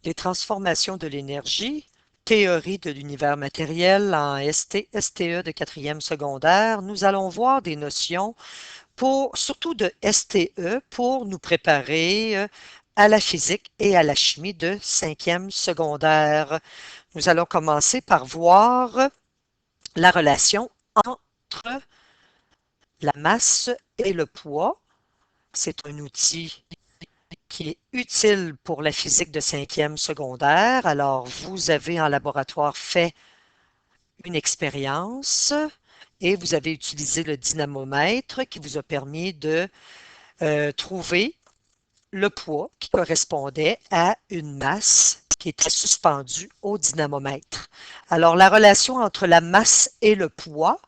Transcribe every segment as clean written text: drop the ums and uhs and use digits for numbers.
Les transformations de l'énergie, théorie de l'univers matériel en STE de quatrième secondaire. Nous allons voir des notions surtout de STE pour nous préparer à la physique et à la chimie de cinquième secondaire. Nous allons commencer par voir la relation entre la masse et le poids. C'est un outil qui est utile pour la physique de cinquième secondaire. Alors, vous avez en laboratoire fait une expérience et vous avez utilisé le dynamomètre qui vous a permis de trouver le poids qui correspondait à une masse qui était suspendue au dynamomètre. Alors, la relation entre la masse et le poids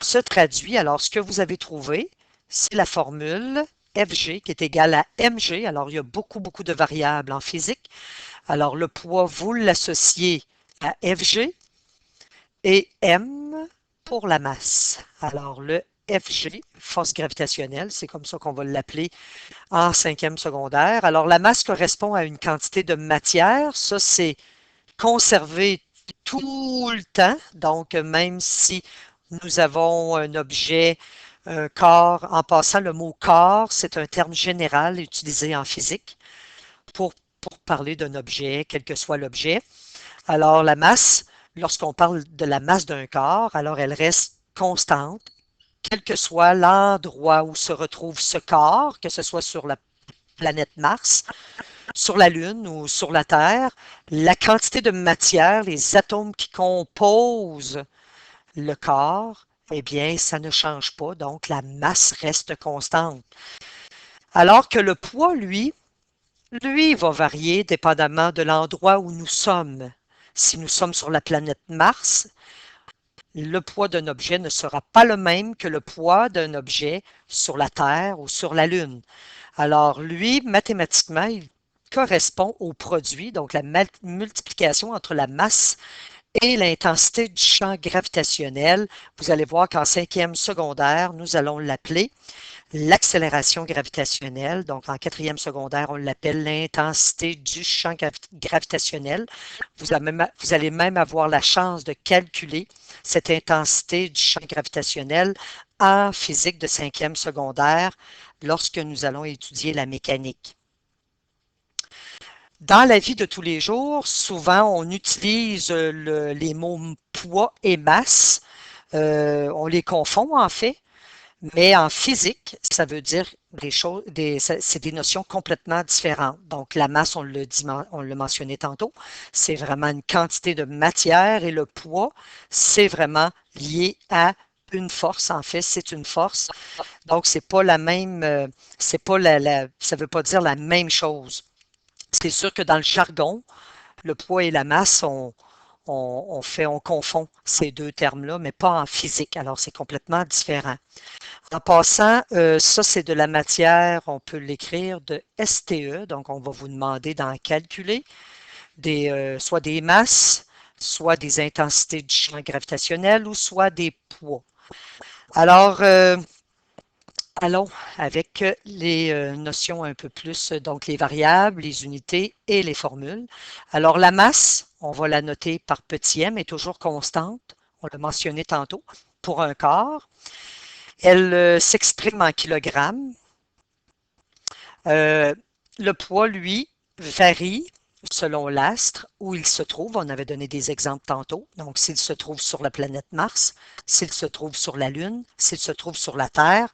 se traduit. Alors, ce que vous avez trouvé, c'est la formule Fg qui est égale à mg. Alors, il y a beaucoup de variables en physique. Alors, le poids, vous l'associez à Fg et m pour la masse. Alors, le Fg, force gravitationnelle, c'est comme ça qu'on va l'appeler en cinquième secondaire. Alors, la masse correspond à une quantité de matière. Ça, c'est conservé tout le temps. Donc, même si nous avons un objet, un corps, en passant, le mot corps, c'est un terme général utilisé en physique pour parler d'un objet, quel que soit l'objet. Alors, la masse, lorsqu'on parle de la masse d'un corps, alors elle reste constante, quel que soit l'endroit où se retrouve ce corps, que ce soit sur la planète Mars, sur la Lune ou sur la Terre, la quantité de matière, les atomes qui composent le corps, eh bien, ça ne change pas, donc la masse reste constante. Alors que le poids, lui va varier dépendamment de l'endroit où nous sommes. Si nous sommes sur la planète Mars, le poids d'un objet ne sera pas le même que le poids d'un objet sur la Terre ou sur la Lune. Alors, lui, mathématiquement, il correspond au produit, donc la multiplication entre la masse et l'intensité du champ gravitationnel. Vous allez voir qu'en cinquième secondaire, nous allons l'appeler l'accélération gravitationnelle. Donc, en quatrième secondaire, on l'appelle l'intensité du champ gravitationnel. Vous allez même avoir la chance de calculer cette intensité du champ gravitationnel en physique de cinquième secondaire lorsque nous allons étudier la mécanique. Dans la vie de tous les jours, souvent, on utilise les mots poids et masse. On les confond en fait. Mais en physique, ça veut dire des choses, c'est des notions complètement différentes. Donc, la masse, on l'a mentionné tantôt, c'est vraiment une quantité de matière et le poids, c'est vraiment lié à une force. En fait, c'est une force. Donc, c'est pas la même, c'est pas ça veut pas dire la même chose. C'est sûr que dans le jargon, le poids et la masse, on confond ces deux termes-là, mais pas en physique. Alors, c'est complètement différent. En passant, ça c'est de la matière, on peut l'écrire de STE, donc on va vous demander d'en calculer soit des masses, soit des intensités du champ gravitationnel ou soit des poids. Alors, allons avec les notions un peu plus, donc les variables, les unités et les formules. Alors, la masse, on va la noter par petit m, est toujours constante, on l'a mentionné tantôt, pour un corps. Elle s'exprime en kilogrammes. Euh, le poids, lui, varie selon l'astre où il se trouve. On avait donné des exemples tantôt. Donc, s'il se trouve sur la planète Mars, s'il se trouve sur la Lune, s'il se trouve sur la Terre,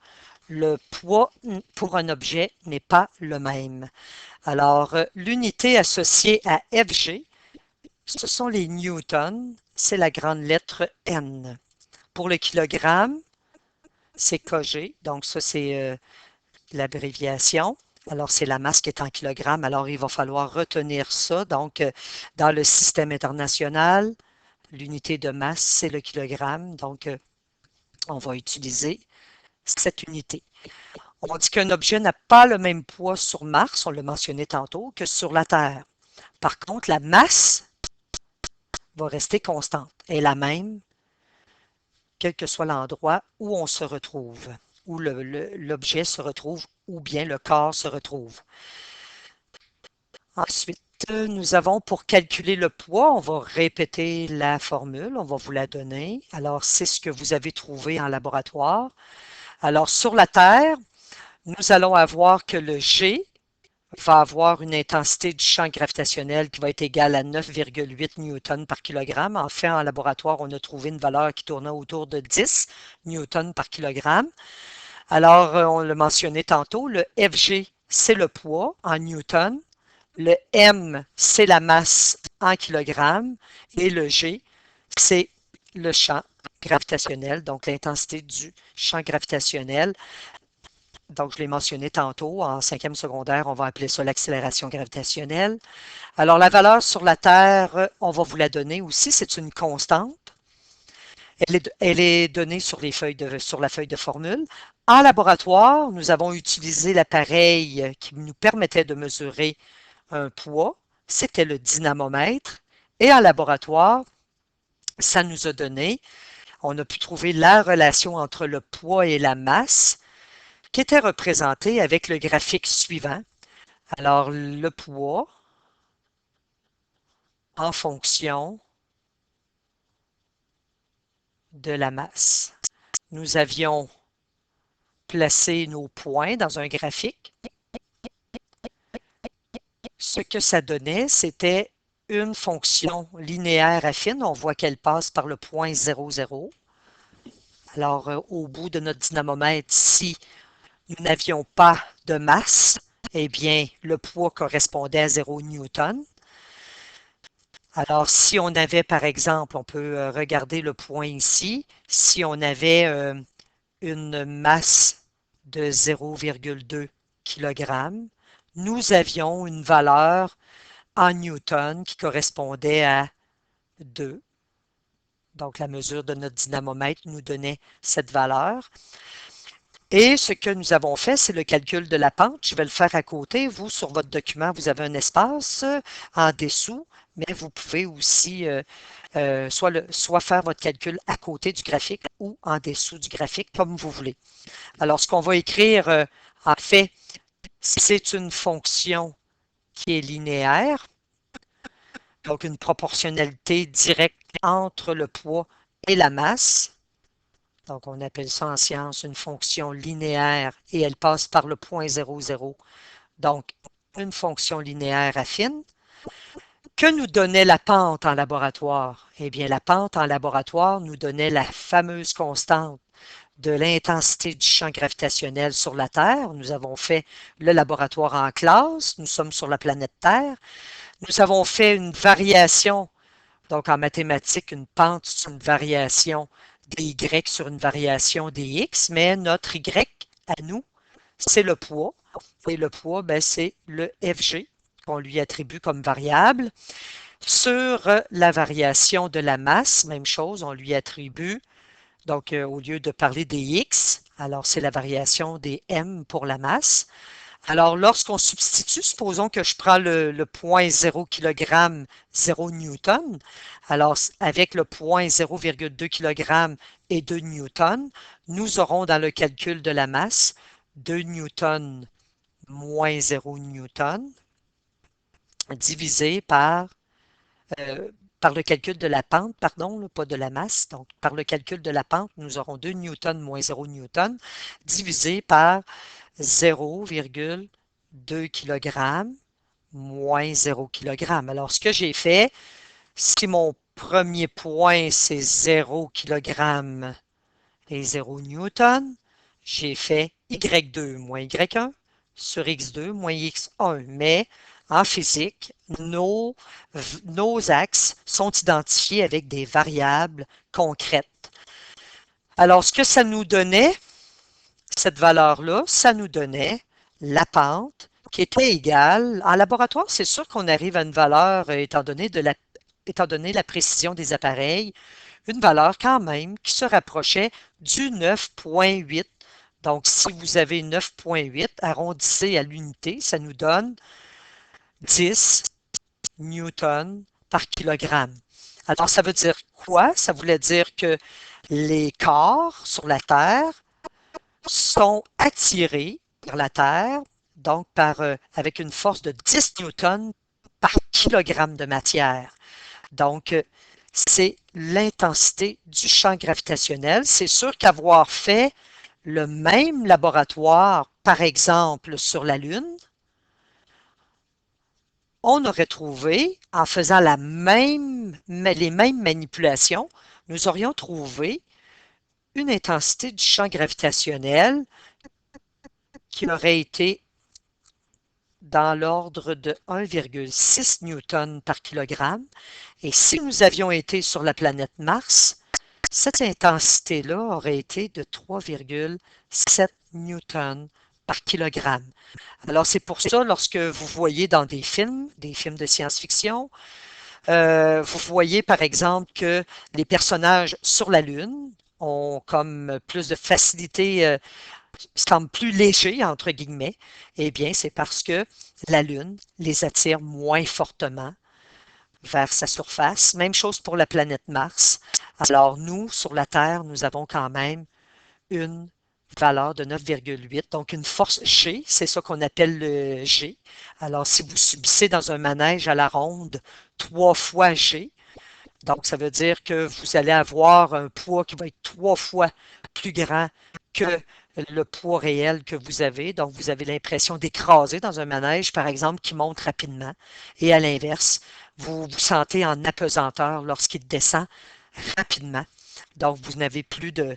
le poids pour un objet n'est pas le même. Alors, l'unité associée à Fg, ce sont les newtons, c'est la grande lettre N. Pour le kilogramme, c'est kg, donc ça c'est l'abréviation. Alors, c'est la masse qui est en kilogrammes. Alors, il va falloir retenir ça. Donc, dans le système international, l'unité de masse, c'est le kilogramme. Donc, on va utiliser cette unité. On dit qu'un objet n'a pas le même poids sur Mars, on l'a mentionné tantôt, que sur la Terre. Par contre, la masse va rester constante, est la même, quel que soit l'endroit où on se retrouve, où l'objet se retrouve, ou bien le corps se retrouve. Ensuite, nous avons pour calculer le poids, on va répéter la formule, on va vous la donner. Alors, c'est ce que vous avez trouvé en laboratoire. Alors, sur la Terre, nous allons avoir que le G va avoir une intensité du champ gravitationnel qui va être égale à 9,8 newtons par kilogramme. En fait, en laboratoire, on a trouvé une valeur qui tournait autour de 10 newtons par kilogramme. Alors, on l'a mentionné tantôt, le Fg, c'est le poids en newtons. Le M, c'est la masse en kilogrammes. Et le G, c'est le champ gravitationnel, donc l'intensité du champ gravitationnel. Donc, je l'ai mentionné tantôt, en cinquième secondaire, on va appeler ça l'accélération gravitationnelle. Alors, la valeur sur la Terre, on va vous la donner aussi, c'est une constante. Elle est donnée sur sur la feuille de formule. En laboratoire, nous avons utilisé l'appareil qui nous permettait de mesurer un poids, c'était le dynamomètre. Et en laboratoire, ça nous a donné, on a pu trouver la relation entre le poids et la masse qui était représentée avec le graphique suivant. Alors, le poids en fonction de la masse. Nous avions placé nos points dans un graphique. Ce que ça donnait, c'était une fonction linéaire affine. On voit qu'elle passe par le point 0, 0. Alors, au bout de notre dynamomètre, si nous n'avions pas de masse, eh bien, le poids correspondait à 0 newton. Alors, si on avait, par exemple, on peut regarder le point ici, si on avait une masse de 0,2 kg, nous avions une valeur en newton qui correspondait à 2. Donc, la mesure de notre dynamomètre nous donnait cette valeur. Et ce que nous avons fait, c'est le calcul de la pente. Je vais le faire à côté. Vous, sur votre document, vous avez un espace en dessous, mais vous pouvez aussi soit faire votre calcul à côté du graphique ou en dessous du graphique, comme vous voulez. Alors, ce qu'on va écrire, en fait, c'est une fonction qui est linéaire, donc une proportionnalité directe entre le poids et la masse. Donc, on appelle ça en science une fonction linéaire et elle passe par le point 0, 0. Donc, une fonction linéaire affine. Que nous donnait la pente en laboratoire? Eh bien, la pente en laboratoire nous donnait la fameuse constante de l'intensité du champ gravitationnel sur la Terre. Nous avons fait le laboratoire en classe. Nous sommes sur la planète Terre. Nous avons fait une variation. Donc, en mathématiques, une pente, c'est une variation des Y sur une variation des X, mais notre Y, à nous, c'est le poids. Et le poids, ben, c'est le Fg qu'on lui attribue comme variable. Sur la variation de la masse, même chose, on lui attribue, donc au lieu de parler des X, alors c'est la variation des M pour la masse. Alors, lorsqu'on substitue, supposons que je prends le point 0 kg, 0 newton. Alors, avec le point 0,2 kg et 2 newtons, nous aurons dans le calcul de la masse 2 newtons moins 0 newton divisé euh, par le calcul de la pente, pardon, pas de la masse. Donc, par le calcul de la pente, nous aurons 2 newtons moins 0 newton divisé par 0,2 kg moins 0 kg. Alors, ce que j'ai fait, si mon premier point, c'est 0 kg et 0 newton, j'ai fait Y2 moins Y1 sur X2 moins X1. Mais en physique, nos axes sont identifiés avec des variables concrètes. Alors, ce que ça nous donnait, cette valeur-là, ça nous donnait la pente qui était égale. En laboratoire, c'est sûr qu'on arrive à une valeur, étant donné la précision des appareils, une valeur quand même qui se rapprochait du 9,8. Donc, si vous avez 9,8, arrondissez à l'unité, ça nous donne 10 newtons par kilogramme. Alors, ça veut dire quoi? Ça voulait dire que les corps sur la Terre sont attirés vers la Terre, donc avec une force de 10 newtons par kilogramme de matière. Donc, c'est l'intensité du champ gravitationnel. C'est sûr qu'avoir fait le même laboratoire, par exemple, sur la Lune, on aurait trouvé, en faisant les mêmes manipulations, nous aurions trouvé une intensité du champ gravitationnel qui aurait été dans l'ordre de 1,6 newton par kilogramme. Et si nous avions été sur la planète Mars, cette intensité-là aurait été de 3,7 newtons par kilogramme. Alors, c'est pour ça, lorsque vous voyez dans des films de science-fiction, vous voyez par exemple que les personnages sur la Lune ont comme plus de facilité, semblent plus légers, entre guillemets. Eh bien, c'est parce que la Lune les attire moins fortement vers sa surface. Même chose pour la planète Mars. Alors, nous, sur la Terre, nous avons quand même une valeur de 9,8, donc une force G, c'est ça qu'on appelle le G. Alors, si vous subissez dans un manège à la ronde 3 fois G, donc ça veut dire que vous allez avoir un poids qui va être 3 fois plus grand que le poids réel que vous avez. Donc, vous avez l'impression d'écraser dans un manège, par exemple, qui monte rapidement. Et à l'inverse, vous vous sentez en apesanteur lorsqu'il descend rapidement. Donc, vous n'avez plus de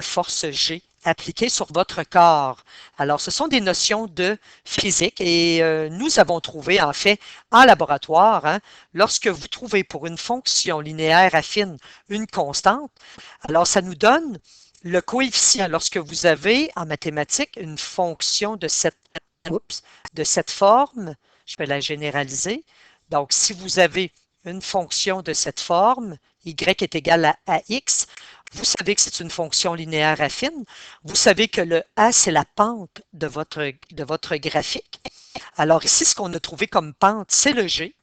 force G appliquée sur votre corps. Alors, ce sont des notions de physique et nous avons trouvé, en fait, en laboratoire, hein, lorsque vous trouvez pour une fonction linéaire affine une constante, alors ça nous donne le coefficient. Lorsque vous avez en mathématiques une fonction de cette forme, je vais la généraliser. Donc, si vous avez une fonction de cette forme, y est égal à ax, vous savez que c'est une fonction linéaire affine. Vous savez que le a, c'est la pente de votre graphique. Alors ici, ce qu'on a trouvé comme pente, c'est le g.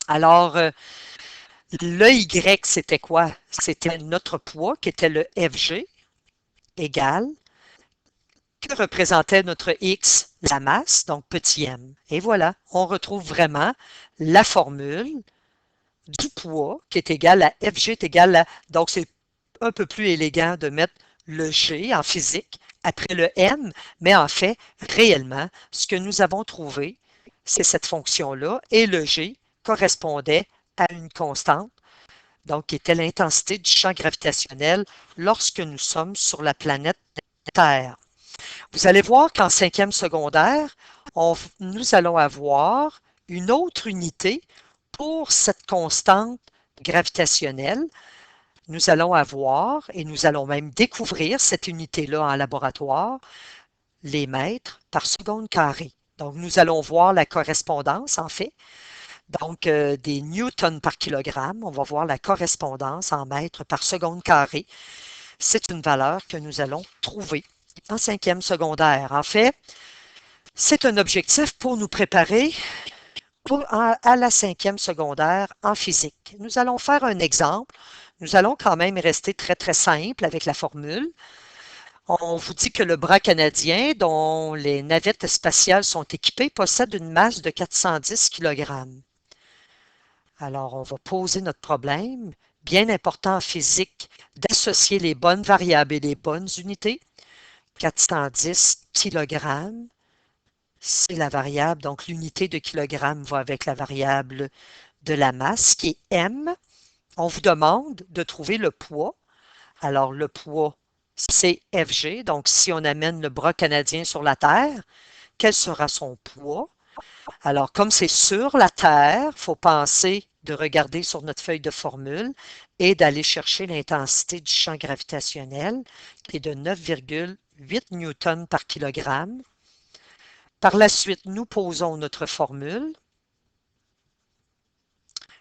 Alors, le y, c'était quoi? C'était notre poids, qui était le fg, égal. Que représentait notre x? La masse, donc petit m. Et voilà, on retrouve vraiment la formule du poids qui est égal à fg est égal à... Donc, c'est un peu plus élégant de mettre le g en physique après le m, mais en fait, réellement, ce que nous avons trouvé, c'est cette fonction-là, et le g correspondait à une constante, donc qui était l'intensité du champ gravitationnel lorsque nous sommes sur la planète Terre. Vous allez voir qu'en cinquième secondaire, nous allons avoir une autre unité pour cette constante gravitationnelle. Nous allons avoir, et nous allons même découvrir cette unité-là en laboratoire, les mètres par seconde carrée. Donc, nous allons voir la correspondance, en fait. Donc, des newtons par kilogramme, on va voir la correspondance en mètres par seconde carrée. C'est une valeur que nous allons trouver en cinquième secondaire. En fait, c'est un objectif pour nous préparer à la cinquième secondaire en physique. Nous allons faire un exemple. Nous allons quand même rester très, très simple avec la formule. On vous dit que le bras canadien, dont les navettes spatiales sont équipées, possède une masse de 410 kg. Alors, on va poser notre problème. Bien important en physique d'associer les bonnes variables et les bonnes unités. 410 kg, c'est la variable, donc l'unité de kilogramme va avec la variable de la masse qui est M. On vous demande de trouver le poids. Alors, le poids, c'est Fg. Donc, si on amène le bras canadien sur la Terre, quel sera son poids? Alors, comme c'est sur la Terre, il faut penser de regarder sur notre feuille de formule et d'aller chercher l'intensité du champ gravitationnel qui est de 9,8 newtons par kilogramme. Par la suite, nous posons notre formule.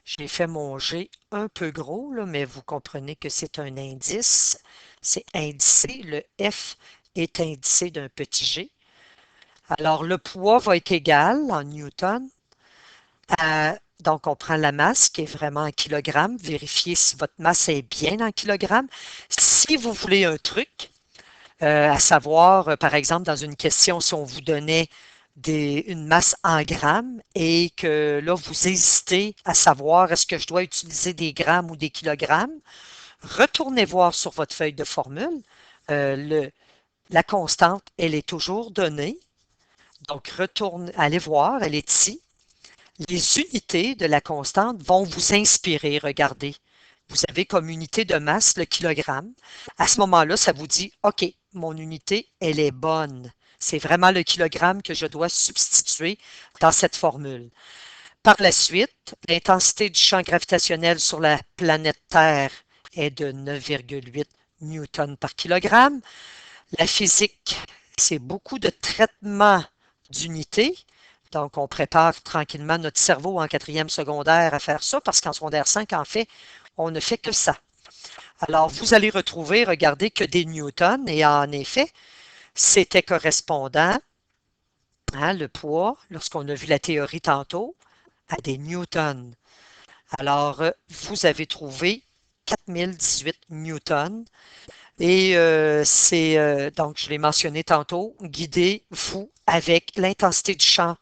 J'ai fait mon G un peu gros, là, mais vous comprenez que c'est un indice. C'est indicé. Le F est indicé d'un petit g. Alors, le poids va être égal en newton à, donc on prend la masse qui est vraiment en kilogrammes. Vérifiez si votre masse est bien en kilogrammes. Si vous voulez un truc, à savoir, par exemple, dans une question, si on vous donnait une masse en grammes et que là, vous hésitez à savoir est-ce que je dois utiliser des grammes ou des kilogrammes, retournez voir sur votre feuille de formule. La constante, elle est toujours donnée. Donc, allez voir, elle est ici. Les unités de la constante vont vous inspirer. Regardez, vous avez comme unité de masse le kilogramme. À ce moment-là, ça vous dit, OK, mon unité, elle est bonne. C'est vraiment le kilogramme que je dois substituer dans cette formule. Par la suite, l'intensité du champ gravitationnel sur la planète Terre est de 9,8 newtons par kilogramme. La physique, c'est beaucoup de traitements d'unités. Donc, on prépare tranquillement notre cerveau en quatrième secondaire à faire ça parce qu'en secondaire 5, en fait, on ne fait que ça. Alors, vous allez retrouver, regardez, que des newtons et en effet, c'était correspondant, hein, le poids, lorsqu'on a vu la théorie tantôt, à des newtons. Alors, vous avez trouvé 4018 newtons et c'est, donc je l'ai mentionné tantôt, guidez-vous avec l'intensité du champ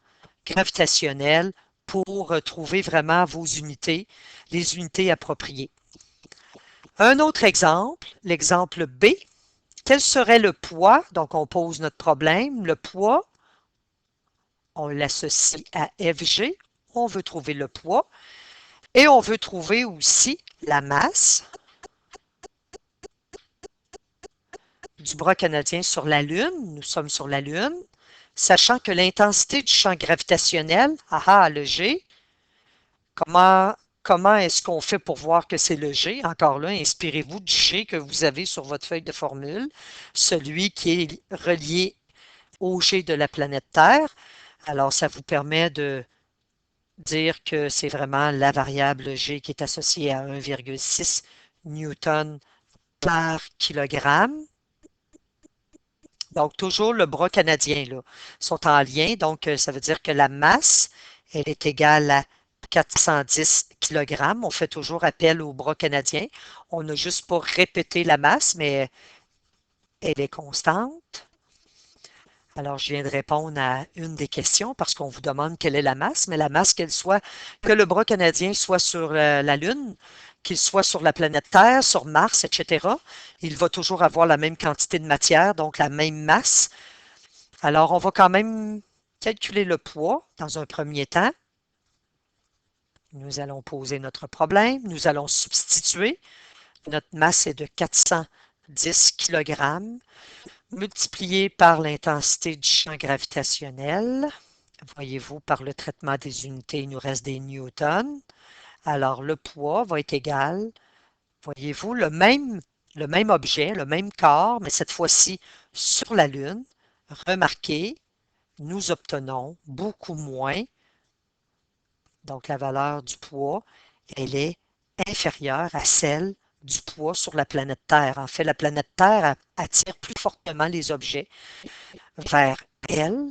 gravitationnel pour trouver vraiment vos unités, les unités appropriées. Un autre exemple, l'exemple B, quel serait le poids? Donc, on pose notre problème. Le poids, on l'associe à FG. On veut trouver le poids. Et on veut trouver aussi la masse du bras canadien sur la Lune. Nous sommes sur la Lune. Sachant que l'intensité du champ gravitationnel, le G, comment est-ce qu'on fait pour voir que c'est le G? Encore là, inspirez-vous du G que vous avez sur votre feuille de formule, celui qui est relié au G de la planète Terre. Alors, ça vous permet de dire que c'est vraiment la variable G qui est associée à 1,6 newton par kilogramme. Donc, toujours le bras canadien, là, sont en lien. Donc, ça veut dire que la masse, elle est égale à 410 kg. On fait toujours appel au bras canadien. On n'a juste pas répété la masse, mais elle est constante. Alors, je viens de répondre à une des questions parce qu'on vous demande quelle est la masse, mais la masse, que le bras canadien soit sur la Lune, qu'il soit sur la planète Terre, sur Mars, etc., il va toujours avoir la même quantité de matière, donc la même masse. Alors, on va quand même calculer le poids dans un premier temps. Nous allons poser notre problème. Nous allons substituer. Notre masse est de 410 kg multiplié par l'intensité du champ gravitationnel. Voyez-vous, par le traitement des unités, il nous reste des newtons. Alors, le poids va être égal, voyez-vous, le même objet, le même corps, mais cette fois-ci sur la Lune. Remarquez, nous obtenons beaucoup moins. Donc, la valeur du poids, elle est inférieure à celle du poids sur la planète Terre. En fait, la planète Terre attire plus fortement les objets vers elle,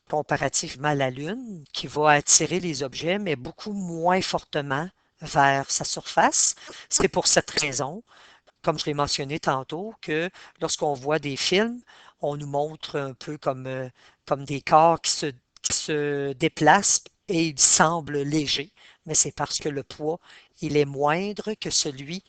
comparativement à la Lune, qui va attirer les objets, mais beaucoup moins fortement vers sa surface. C'est pour cette raison, comme je l'ai mentionné tantôt, que lorsqu'on voit des films, on nous montre un peu comme des corps qui se déplacent et ils semblent légers, mais c'est parce que le poids, il est moindre que celui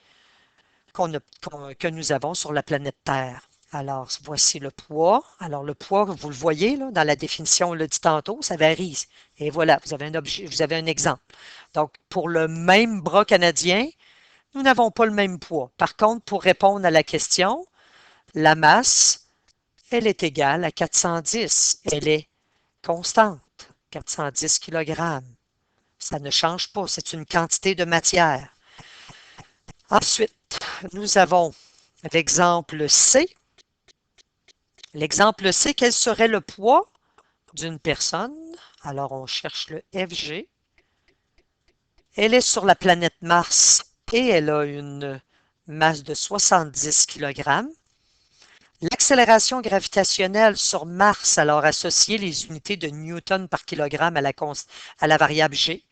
que nous avons sur la planète Terre. Alors, voici le poids. Alors, le poids, vous le voyez là, dans la définition, on l'a dit tantôt, ça varie. Et voilà, vous avez un objet, vous avez un exemple. Donc, pour le même bras canadien, nous n'avons pas le même poids. Par contre, pour répondre à la question, la masse, elle est égale à 410. Elle est constante, 410 kg. Ça ne change pas, c'est une quantité de matière. Ensuite, nous avons l'exemple C. L'exemple C, quel serait le poids d'une personne? Alors, on cherche le FG. Elle est sur la planète Mars et elle a une masse de 70 kg. L'accélération gravitationnelle sur Mars, alors associer les unités de newton par kilogramme à la variable G.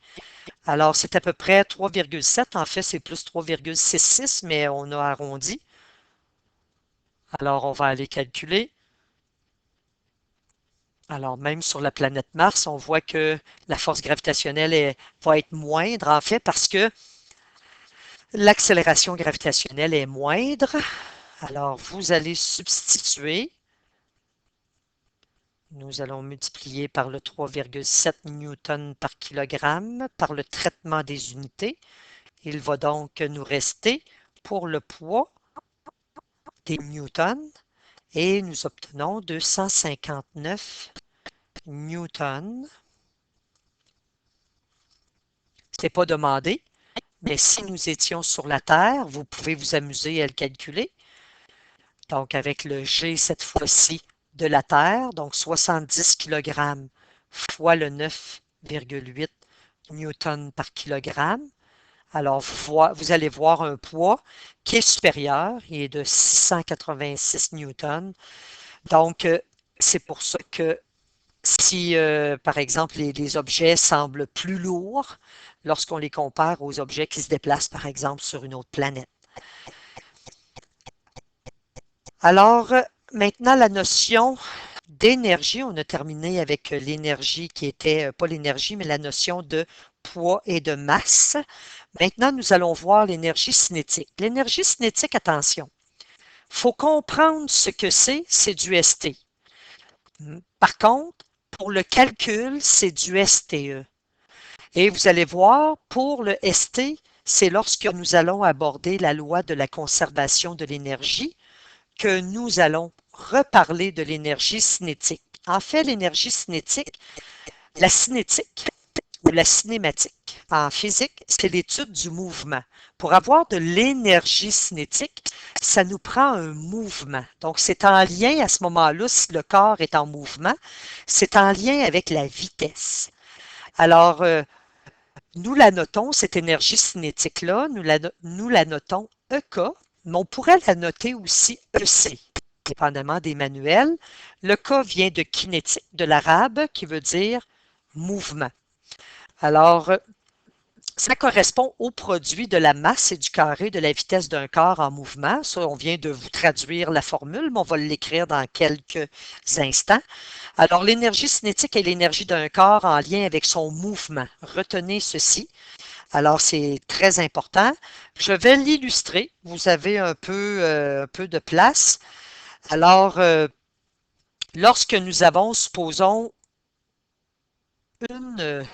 Alors, c'est à peu près 3,7. En fait, c'est plus 3,66, mais on a arrondi. Alors, on va aller calculer. Alors, même sur la planète Mars, on voit que la force gravitationnelle va être moindre, en fait, parce que l'accélération gravitationnelle est moindre. Alors, vous allez substituer. Nous allons multiplier par le 3,7 newtons par kilogramme par le traitement des unités. Il va donc nous rester pour le poids des newtons et nous obtenons 259 newtons. Ce n'est pas demandé, mais si nous étions sur la Terre, vous pouvez vous amuser à le calculer. Donc, avec le G cette fois-ci de la Terre, donc 70 kg fois le 9,8 newtons par kilogramme. Alors, vous allez voir un poids qui est supérieur, il est de 686 newtons. Donc, c'est pour ça que si, par exemple, les objets semblent plus lourds lorsqu'on les compare aux objets qui se déplacent, par exemple, sur une autre planète. Alors, maintenant, la notion d'énergie, on a terminé avec l'énergie qui était, pas l'énergie, mais la notion de poids et de masse. Maintenant, nous allons voir l'énergie cinétique. L'énergie cinétique, attention, il faut comprendre ce que c'est du ST. Par contre, pour le calcul, c'est du STE. Et vous allez voir, pour le ST, c'est lorsque nous allons aborder la loi de la conservation de l'énergie que nous allons reparler de l'énergie cinétique. En fait, l'énergie cinétique, la cinétique ou la cinématique en physique, c'est l'étude du mouvement. Pour avoir de l'énergie cinétique, ça nous prend un mouvement. Donc, c'est en lien à ce moment-là, si le corps est en mouvement, c'est en lien avec la vitesse. Alors, nous la notons, cette énergie cinétique-là, nous la notons EK, mais on pourrait la noter aussi EC, dépendamment des manuels. Le K vient de kinétique, de l'arabe, qui veut dire mouvement. Alors, ça correspond au produit de la masse et du carré de la vitesse d'un corps en mouvement. Ça, on vient de vous traduire la formule, mais on va l'écrire dans quelques instants. Alors, l'énergie cinétique est l'énergie d'un corps en lien avec son mouvement. Retenez ceci. Alors, c'est très important. Je vais l'illustrer. Vous avez un peu de place. Alors, lorsque nous avons, supposons, une,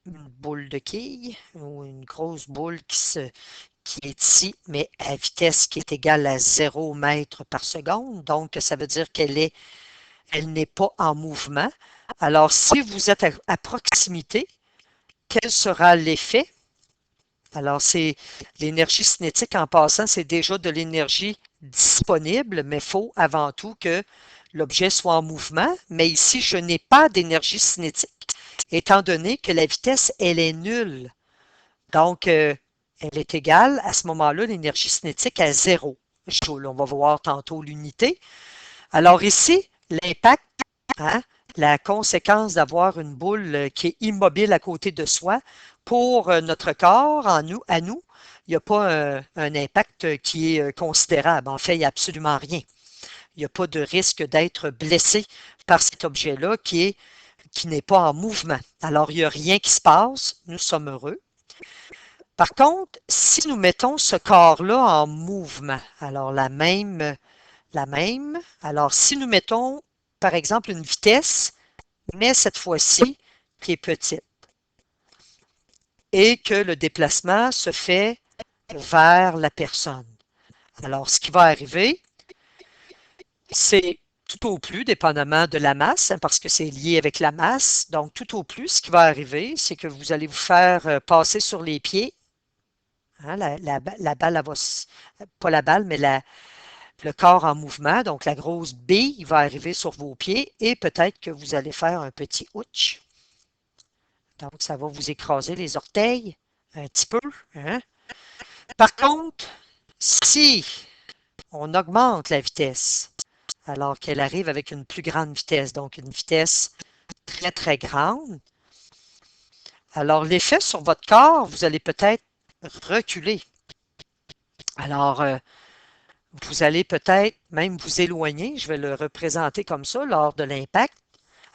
une boule de quille ou une grosse boule qui est ici, mais à vitesse qui est égale à 0 mètres par seconde. Donc, ça veut dire elle n'est pas en mouvement. Alors, si vous êtes à proximité, quel sera l'effet? Alors, c'est l'énergie cinétique en passant, c'est déjà de l'énergie disponible, mais il faut avant tout que l'objet soit en mouvement. Mais ici, je n'ai pas d'énergie cinétique, étant donné que la vitesse, elle est nulle. Donc, elle est égale à ce moment-là, l'énergie cinétique à 0 joule. On va voir tantôt l'unité. Alors ici, l'impact, hein, la conséquence d'avoir une boule qui est immobile à côté de soi, pour notre corps, à nous, il n'y a pas un impact qui est considérable. En fait, il n'y a absolument rien. Il n'y a pas de risque d'être blessé par cet objet-là qui n'est pas en mouvement. Alors, il n'y a rien qui se passe. Nous sommes heureux. Par contre, si nous mettons ce corps-là en mouvement, alors alors si nous mettons, par exemple, une vitesse, mais cette fois-ci, qui est petite, et que le déplacement se fait vers la personne. Alors, ce qui va arriver, c'est tout au plus, dépendamment de la masse, hein, parce que c'est lié avec la masse. Donc, tout au plus, ce qui va arriver, c'est que vous allez vous faire passer sur les pieds. Hein, la balle, pas la balle, mais le corps en mouvement. Donc, la grosse bille va arriver sur vos pieds et peut-être que vous allez faire un petit ouch. Donc, ça va vous écraser les orteils un petit peu. Hein? Par contre, si on augmente la vitesse, alors qu'elle arrive avec une plus grande vitesse, donc une vitesse très, très grande, alors l'effet sur votre corps, vous allez peut-être reculer. Alors, vous allez peut-être même vous éloigner, je vais le représenter comme ça lors de l'impact.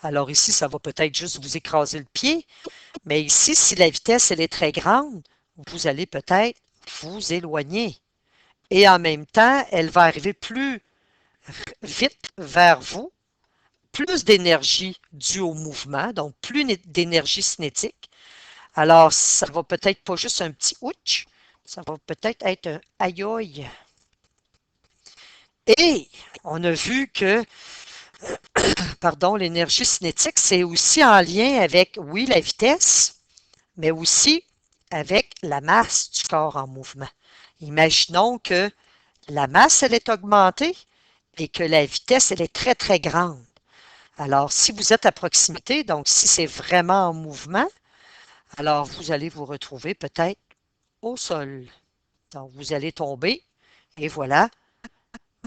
Alors ici, ça va peut-être juste vous écraser le pied, mais ici, si la vitesse, elle est très grande, vous allez peut-être vous éloigner. Et en même temps, elle va arriver plus vite vers vous, plus d'énergie due au mouvement, donc plus d'énergie cinétique. Alors, ça va peut-être pas juste un petit ouch, ça va peut-être être un aïe aïe. Et on a vu que, pardon, l'énergie cinétique, c'est aussi en lien avec, oui, la vitesse, mais aussi avec la masse du corps en mouvement. Imaginons que la masse, elle est augmentée et que la vitesse, elle est très, très grande. Alors, si vous êtes à proximité, donc si c'est vraiment en mouvement, alors vous allez vous retrouver peut-être au sol. Donc, vous allez tomber et voilà,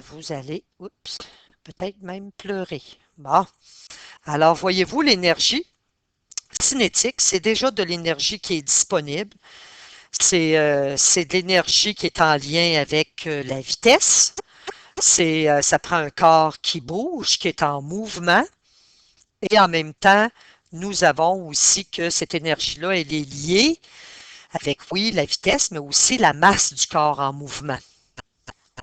vous allez, oups, peut-être même pleurer. Bon, alors voyez-vous, l'énergie cinétique, c'est déjà de l'énergie qui est disponible. C'est de l'énergie qui est en lien avec la vitesse. Ça prend un corps qui bouge, qui est en mouvement. Et en même temps, nous avons aussi que cette énergie-là, elle est liée avec, oui, la vitesse, mais aussi la masse du corps en mouvement.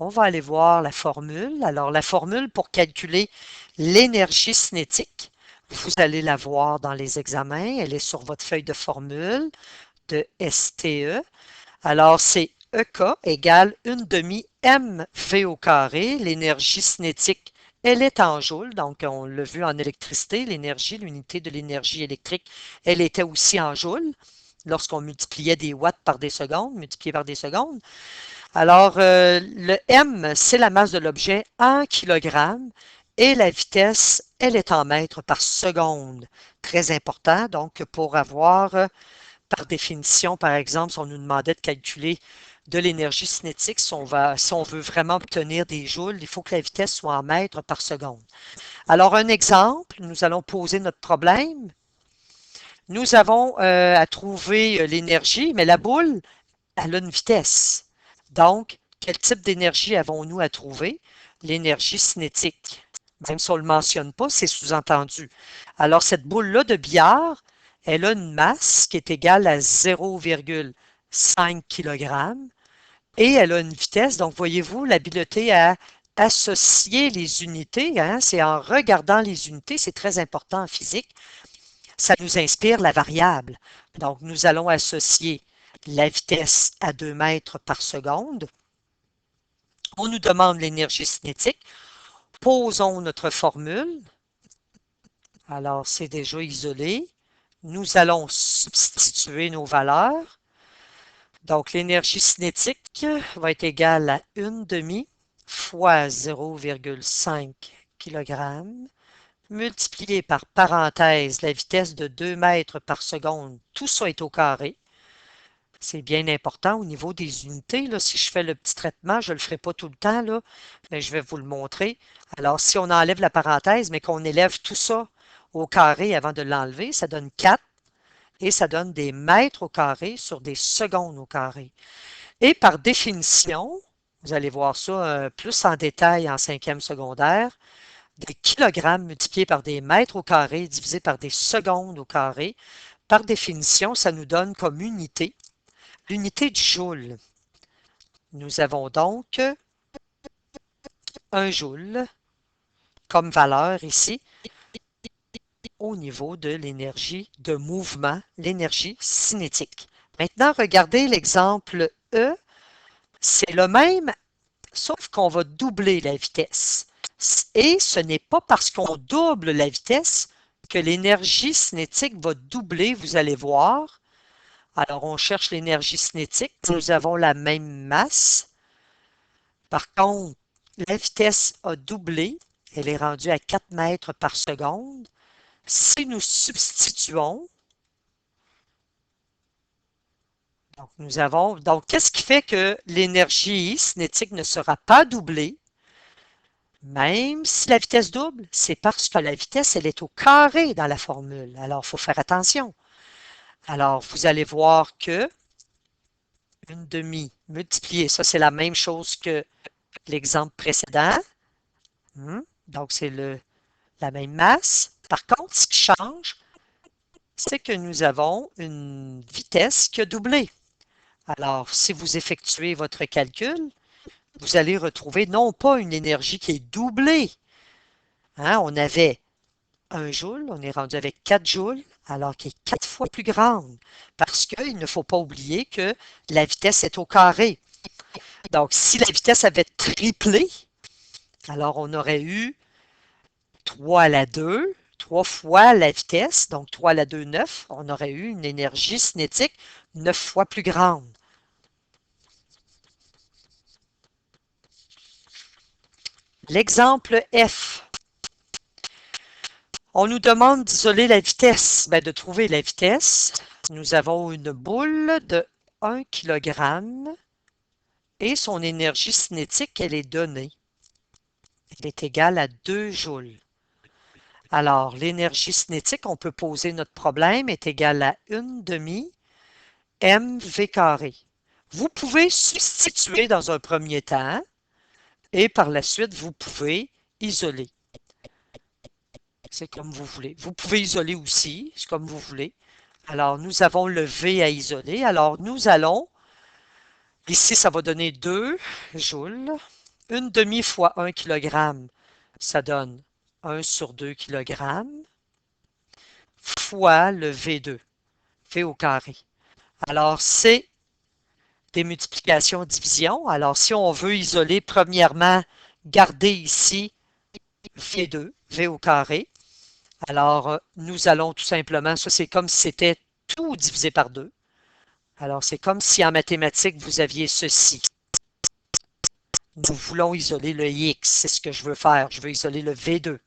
On va aller voir la formule. Alors, la formule pour calculer l'énergie cinétique, vous allez la voir dans les examens. Elle est sur votre feuille de formule de STE. Alors, c'est EK égale 1 demi mv au carré. L'énergie cinétique, elle est en joules. Donc, on l'a vu en électricité, l'énergie, l'unité de l'énergie électrique, elle était aussi en joules lorsqu'on multipliait des watts par des secondes, multiplié par des secondes. Alors, le M, c'est la masse de l'objet en kilogrammes et la vitesse, elle est en mètres par seconde. Très important, donc, pour avoir, par définition, par exemple, si on nous demandait de calculer de l'énergie cinétique, si on veut vraiment obtenir des joules, il faut que la vitesse soit en mètres par seconde. Alors, un exemple, nous allons poser notre problème. Nous avons à trouver l'énergie, mais la boule, elle a une vitesse. Donc, quel type d'énergie avons-nous à trouver? L'énergie cinétique. Même si on ne le mentionne pas, c'est sous-entendu. Alors, cette boule-là de billard, elle a une masse qui est égale à 0,5 kg et elle a une vitesse. Donc, voyez-vous, l'habileté à associer les unités, hein, c'est en regardant les unités, c'est très important en physique, ça nous inspire la variable. Donc, nous allons associer la vitesse à 2 mètres par seconde. On nous demande l'énergie cinétique. Posons notre formule. Alors, c'est déjà isolé. Nous allons substituer nos valeurs. Donc, l'énergie cinétique va être égale à 1 demi fois 0,5 kg multiplié par parenthèse la vitesse de 2 mètres par seconde. Tout ça est au carré. C'est bien important au niveau des unités. Là, si je fais le petit traitement, je ne le ferai pas tout le temps, là, mais je vais vous le montrer. Alors, si on enlève la parenthèse, mais qu'on élève tout ça au carré avant de l'enlever, ça donne 4 et ça donne des mètres au carré sur des secondes au carré. Et par définition, vous allez voir ça plus en détail en cinquième secondaire, des kilogrammes multipliés par des mètres au carré divisé par des secondes au carré, par définition, ça nous donne comme unité l'unité du joule. Nous avons donc un joule comme valeur ici au niveau de l'énergie de mouvement, l'énergie cinétique. Maintenant, regardez l'exemple E. C'est le même, sauf qu'on va doubler la vitesse. Et ce n'est pas parce qu'on double la vitesse que l'énergie cinétique va doubler, vous allez voir. Alors, on cherche l'énergie cinétique. Nous avons la même masse. Par contre, la vitesse a doublé. Elle est rendue à 4 mètres par seconde. Si nous substituons, donc qu'est-ce qui fait que l'énergie cinétique ne sera pas doublée, même si la vitesse double? C'est parce que la vitesse, elle est au carré dans la formule. Alors, il faut faire attention. Alors, vous allez voir que une demi multipliée, ça c'est la même chose que l'exemple précédent. Donc, c'est la même masse. Par contre, ce qui change, c'est que nous avons une vitesse qui a doublé. Alors, si vous effectuez votre calcul, vous allez retrouver non pas une énergie qui est doublée. Hein, on avait 1 joule, on est rendu avec 4 joules, alors qui est 4 fois plus grande. Parce qu'il ne faut pas oublier que la vitesse est au carré. Donc, si la vitesse avait triplé, alors on aurait eu 3 à la 2, 3 fois la vitesse, donc 3 à la 2, 9. On aurait eu une énergie cinétique 9 fois plus grande. L'exemple F. On nous demande d'isoler la vitesse, de trouver la vitesse. Nous avons une boule de 1 kg et son énergie cinétique, elle est donnée. Elle est égale à 2 joules. Alors, l'énergie cinétique, on peut poser notre problème, est égale à 1 demi mv carré. Vous pouvez substituer dans un premier temps et par la suite, vous pouvez isoler. C'est comme vous voulez. Vous pouvez isoler aussi, c'est comme vous voulez. Alors, nous avons le V à isoler. Alors, nous allons, ici, ça va donner 2 joules. 1 demi fois 1 kg, ça donne 1 sur 2 kg, fois le V2, V au carré. Alors, c'est des multiplications-divisions. Alors, si on veut isoler, premièrement, garder ici V2, V au carré. Alors, nous allons tout simplement, ça c'est comme si c'était tout divisé par 2. Alors, c'est comme si en mathématiques, vous aviez ceci. Nous voulons isoler le x, c'est ce que je veux faire. Je veux isoler le V2.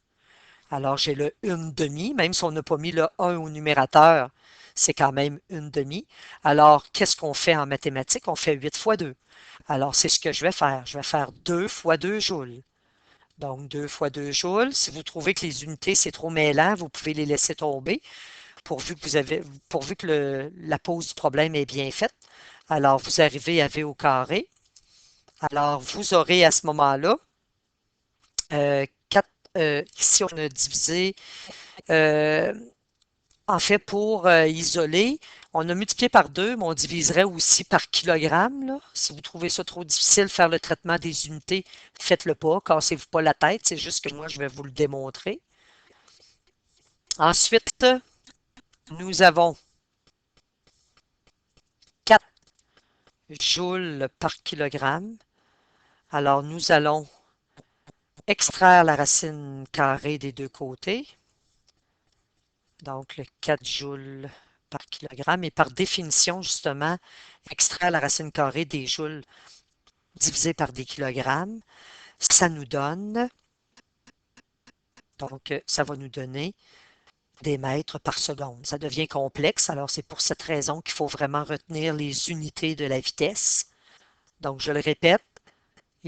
Alors, j'ai le 1 demi, même si on n'a pas mis le 1 au numérateur, c'est quand même 1 demi. Alors, qu'est-ce qu'on fait en mathématiques? On fait 8 fois 2. Alors, c'est ce que je vais faire. Je vais faire 2 fois 2 joules. Donc, 2 fois 2 joules. Si vous trouvez que les unités, c'est trop mêlant, vous pouvez les laisser tomber pourvu que la pose du problème est bien faite. Alors, vous arrivez à V au carré. Alors, vous aurez à ce moment-là, 4, ici on a divisé, euh, en fait, pour isoler, on a multiplié par 2, mais on diviserait aussi par kilogramme. Là. Si vous trouvez ça trop difficile, faire le traitement des unités, faites-le pas, cassez-vous pas la tête, c'est juste que moi, je vais vous le démontrer. Ensuite, nous avons 4 joules par kilogramme. Alors, nous allons extraire la racine carrée des deux côtés. Donc, le 4 joules par kilogramme. Et par définition, justement, extraire la racine carrée des joules divisé par des kilogrammes, ça nous donne, donc ça va nous donner des mètres par seconde. Ça devient complexe, alors c'est pour cette raison qu'il faut vraiment retenir les unités de la vitesse. Donc, je le répète,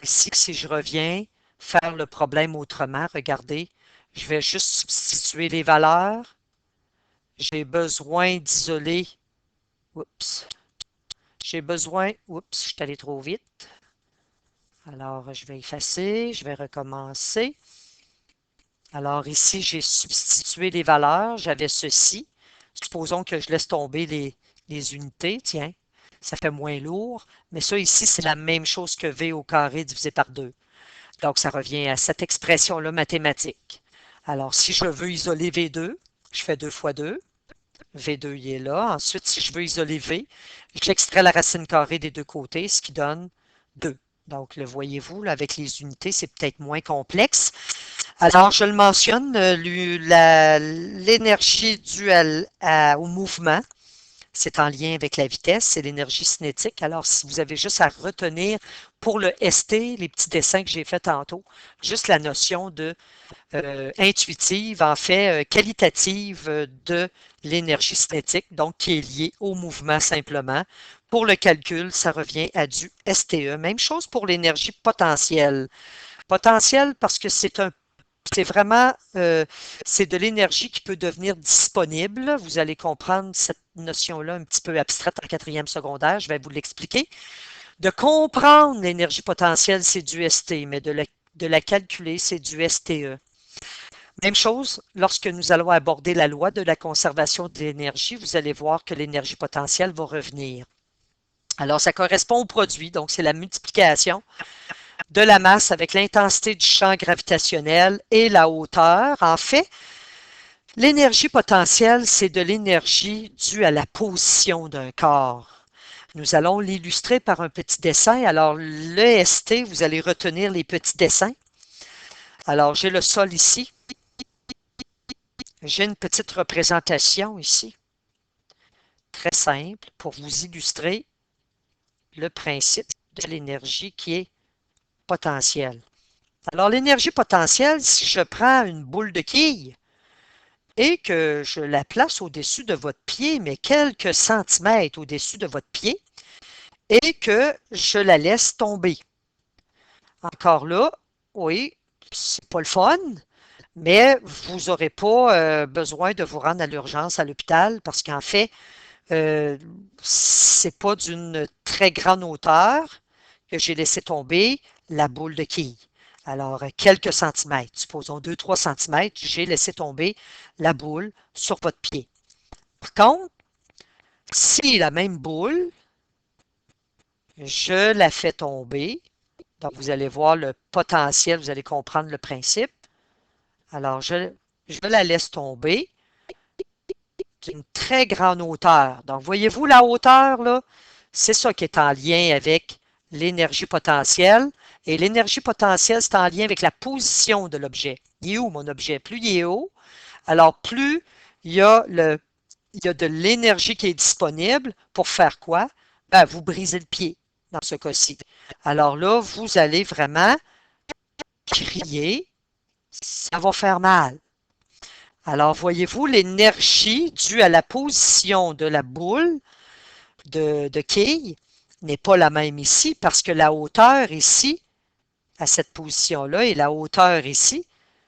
ici, si je reviens faire le problème autrement, regardez, je vais juste substituer les valeurs. J'ai besoin d'isoler, oups, j'ai besoin, oups, je suis allé trop vite. Alors, je vais effacer, je vais recommencer. Alors ici, j'ai substitué les valeurs. J'avais ceci. Supposons que je laisse tomber les unités. Tiens, ça fait moins lourd. Mais ça ici, c'est la même chose que V au carré divisé par 2. Donc, ça revient à cette expression-là mathématique. Alors, si je veux isoler V2, je fais 2 fois 2. V2, il est là. Ensuite, si je veux isoler V, j'extrais la racine carrée des deux côtés, ce qui donne 2. Donc, le voyez-vous, avec les unités, c'est peut-être moins complexe. Alors, je le mentionne, l'énergie due au mouvement, c'est en lien avec la vitesse, c'est l'énergie cinétique. Alors, si vous avez juste à retenir pour le ST, les petits dessins que j'ai faits tantôt, juste la notion de intuitive, en fait, qualitative de l'énergie cinétique, donc qui est liée au mouvement simplement. Pour le calcul, ça revient à du STE. Même chose pour l'énergie potentielle. Potentielle parce que c'est vraiment, c'est de l'énergie qui peut devenir disponible. Vous allez comprendre cette notion-là un petit peu abstraite en quatrième secondaire. Je vais vous l'expliquer. De comprendre l'énergie potentielle, c'est du ST, mais de la calculer, c'est du STE. Même chose, lorsque nous allons aborder la loi de la conservation de l'énergie, vous allez voir que l'énergie potentielle va revenir. Alors, ça correspond au produit, donc c'est la multiplication de la masse avec l'intensité du champ gravitationnel et la hauteur. En fait, l'énergie potentielle, c'est de l'énergie due à la position d'un corps. Nous allons l'illustrer par un petit dessin. Alors, le ST, vous allez retenir les petits dessins. Alors, j'ai le sol ici. J'ai une petite représentation ici, très simple, pour vous illustrer le principe de l'énergie qui est potentielle. Alors, l'énergie potentielle, si je prends une boule de quille et que je la place au-dessus de votre pied, mais quelques centimètres au-dessus de votre pied, et que je la laisse tomber. Encore là, oui, c'est pas le fun, mais vous n'aurez pas besoin de vous rendre à l'urgence à l'hôpital parce qu'en fait, c'est pas d'une très grande hauteur que j'ai laissé tomber la boule de quille. Alors, quelques centimètres, supposons 2-3 centimètres, j'ai laissé tomber la boule sur votre pied. Par contre, si la même boule, je la fais tomber, donc vous allez voir le potentiel, vous allez comprendre le principe. Alors, je la laisse tomber d'une très grande hauteur. Donc, voyez-vous la hauteur, là? C'est ça qui est en lien avec l'énergie potentielle. Et l'énergie potentielle, c'est en lien avec la position de l'objet. Il est où mon objet? Plus il est haut, alors plus il y a de l'énergie qui est disponible pour faire quoi? Ben, vous brisez le pied dans ce cas-ci. Alors là, vous allez vraiment crier, ça va faire mal. Alors, voyez-vous, l'énergie due à la position de la boule de quille n'est pas la même ici parce que la hauteur ici, à cette position-là, et la hauteur ici,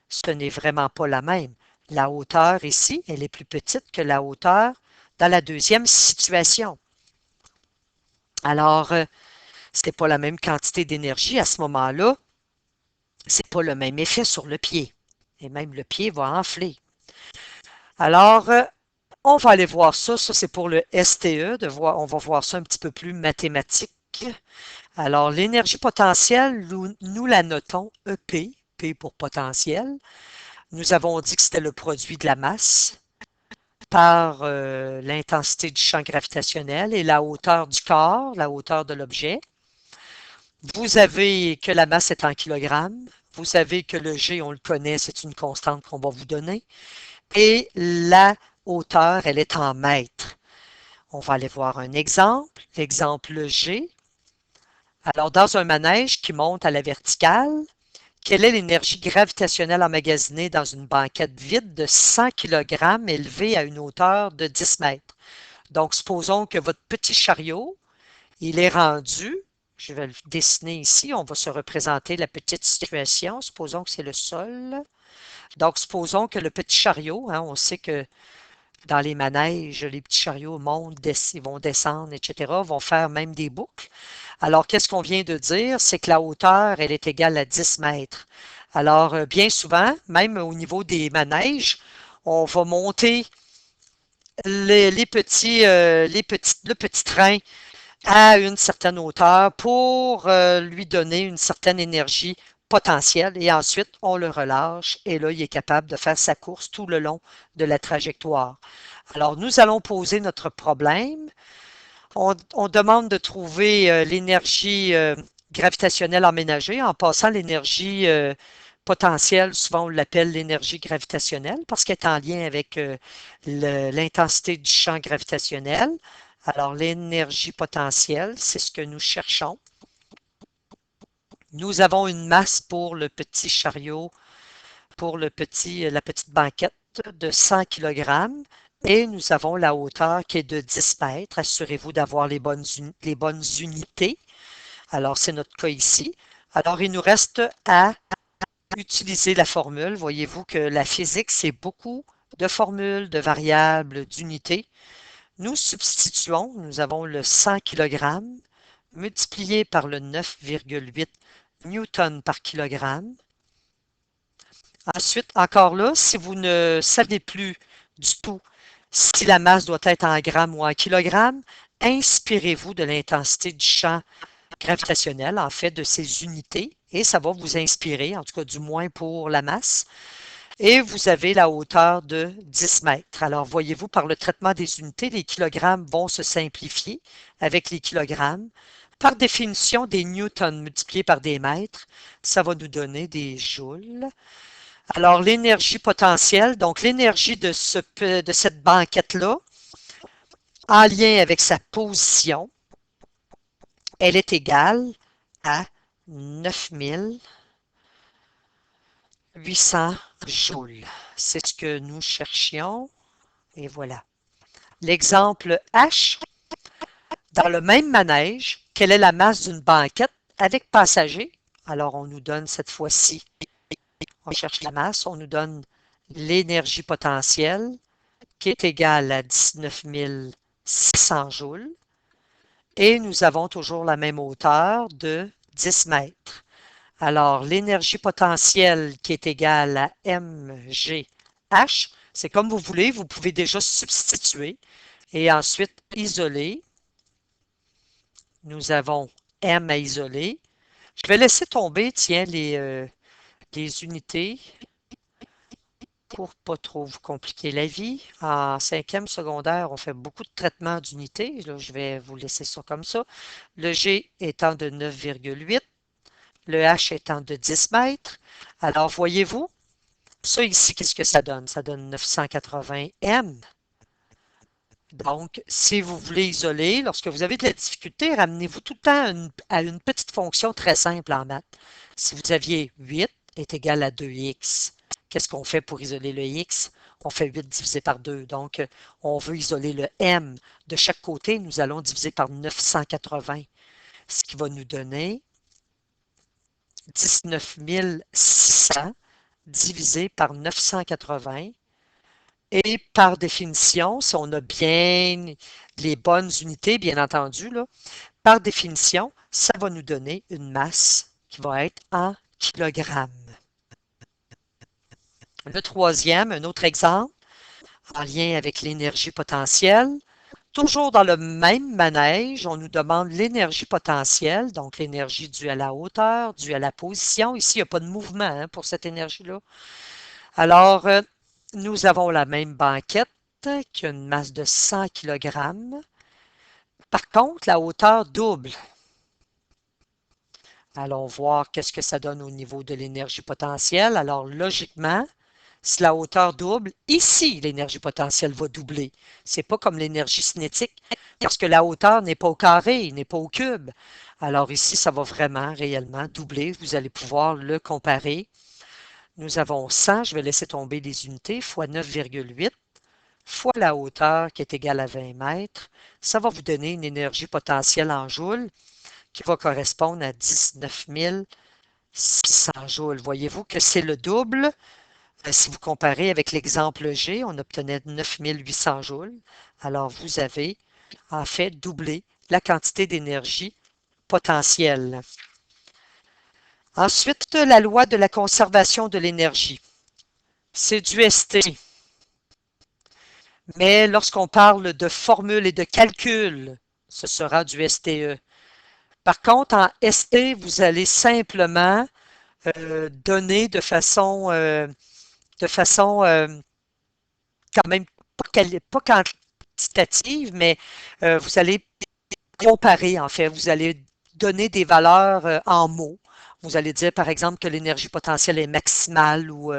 ce n'est vraiment pas la même. La hauteur ici, elle est plus petite que la hauteur dans la deuxième situation. Alors, ce n'est pas la même quantité d'énergie à ce moment-là. Ce n'est pas le même effet sur le pied. Et même le pied va enfler. Alors, on va aller voir ça. Ça, c'est pour le STE. On va voir ça un petit peu plus mathématique. Alors, l'énergie potentielle, nous la notons EP, P pour potentiel. Nous avons dit que c'était le produit de la masse par l'intensité du champ gravitationnel et la hauteur du corps, la hauteur de l'objet. Vous avez que la masse est en kilogrammes. Vous savez que le G, on le connaît, c'est une constante qu'on va vous donner. Et la hauteur, elle est en mètres. On va aller voir un exemple. L'exemple G. Alors, dans un manège qui monte à la verticale, quelle est l'énergie gravitationnelle emmagasinée dans une banquette vide de 100 kg élevée à une hauteur de 10 mètres? Donc, supposons que votre petit chariot, il est rendu, je vais le dessiner ici, on va se représenter la petite situation, supposons que c'est le sol. Donc, supposons que le petit chariot, hein, on sait que dans les manèges, les petits chariots montent, ils vont descendre, etc., vont faire même des boucles. Alors, qu'est-ce qu'on vient de dire? C'est que la hauteur, elle est égale à 10 mètres. Alors, bien souvent, même au niveau des manèges, on va monter le petit train à une certaine hauteur pour lui donner une certaine énergie potentielle et ensuite on le relâche et là il est capable de faire sa course tout le long de la trajectoire. Alors nous allons poser notre problème. On demande de trouver l'énergie gravitationnelle emménagée en passant l'énergie potentielle, souvent on l'appelle l'énergie gravitationnelle parce qu'elle est en lien avec l'intensité du champ gravitationnel. Alors, l'énergie potentielle, c'est ce que nous cherchons. Nous avons une masse pour le petit chariot, pour la petite banquette de 100 kg et nous avons la hauteur qui est de 10 mètres. Assurez-vous d'avoir les bonnes unités. Alors, c'est notre cas ici. Alors, il nous reste à utiliser la formule. Voyez-vous que la physique, c'est beaucoup de formules, de variables, d'unités. Nous substituons, nous avons le 100 kg multiplié par le 9,8 newton par kilogramme. Ensuite, encore là, si vous ne savez plus du tout si la masse doit être en grammes ou en kilogrammes, inspirez-vous de l'intensité du champ gravitationnel, en fait, de ces unités, et ça va vous inspirer, en tout cas du moins pour la masse. Et vous avez la hauteur de 10 mètres. Alors, voyez-vous, par le traitement des unités, les kilogrammes vont se simplifier avec les kilogrammes. Par définition, des newtons multipliés par des mètres, ça va nous donner des joules. Alors, l'énergie potentielle, donc l'énergie de cette banquette-là, en lien avec sa position, elle est égale à 9800 joules. C'est ce que nous cherchions. Et voilà. L'exemple H, dans le même manège, quelle est la masse d'une banquette avec passagers? Alors, on nous donne cette fois-ci, on cherche la masse, on nous donne l'énergie potentielle qui est égale à 19 600 joules. Et nous avons toujours la même hauteur de 10 mètres. Alors, l'énergie potentielle qui est égale à mgh, c'est comme vous voulez, vous pouvez déjà substituer et ensuite isoler. Nous avons m à isoler. Je vais laisser tomber, tiens, les unités pour pas trop vous compliquer la vie. En cinquième secondaire, on fait beaucoup de traitements d'unités. Là, je vais vous laisser ça comme ça. Le G étant de 9,8, le H étant de 10 mètres. Alors, voyez-vous, ça ici, qu'est-ce que ça donne? Ça donne 980 M. Donc, si vous voulez isoler, lorsque vous avez de la difficulté, ramenez-vous tout le temps à une petite fonction très simple en maths. Si vous aviez 8 est égal à 2x, qu'est-ce qu'on fait pour isoler le x? On fait 8 divisé par 2. Donc, on veut isoler le m. De chaque côté, nous allons diviser par 980, ce qui va nous donner 19 600 divisé par 980. Et par définition, si on a bien les bonnes unités, bien entendu, là, par définition, ça va nous donner une masse qui va être en kilogrammes. Le troisième, un autre exemple, en lien avec l'énergie potentielle. Toujours dans le même manège, on nous demande l'énergie potentielle, donc l'énergie due à la hauteur, due à la position. Ici, il n'y a pas de mouvement hein, pour cette énergie-là. Alors, nous avons la même banquette qui a une masse de 100 kg. Par contre, la hauteur double. Allons voir qu'est-ce que ça donne au niveau de l'énergie potentielle. Alors, logiquement, si la hauteur double, ici, l'énergie potentielle va doubler. C'est pas comme l'énergie cinétique, parce que la hauteur n'est pas au carré, n'est pas au cube. Alors ici, ça va vraiment, réellement doubler. Vous allez pouvoir le comparer. Nous avons 100, je vais laisser tomber les unités, fois 9,8, fois la hauteur qui est égale à 20 mètres. Ça va vous donner une énergie potentielle en joules qui va correspondre à 19 600 joules. Voyez-vous que c'est le double. Si vous comparez avec l'exemple G, on obtenait 9 800 joules. Alors, vous avez en fait doublé la quantité d'énergie potentielle. Ensuite, la loi de la conservation de l'énergie. C'est du ST. Mais lorsqu'on parle de formule et de calcul, ce sera du STE. Par contre, en ST, vous allez simplement donner de façon quand même pas quantitative, mais vous allez comparer, en fait. Vous allez donner des valeurs en mots. Vous allez dire, par exemple, que l'énergie potentielle est maximale ou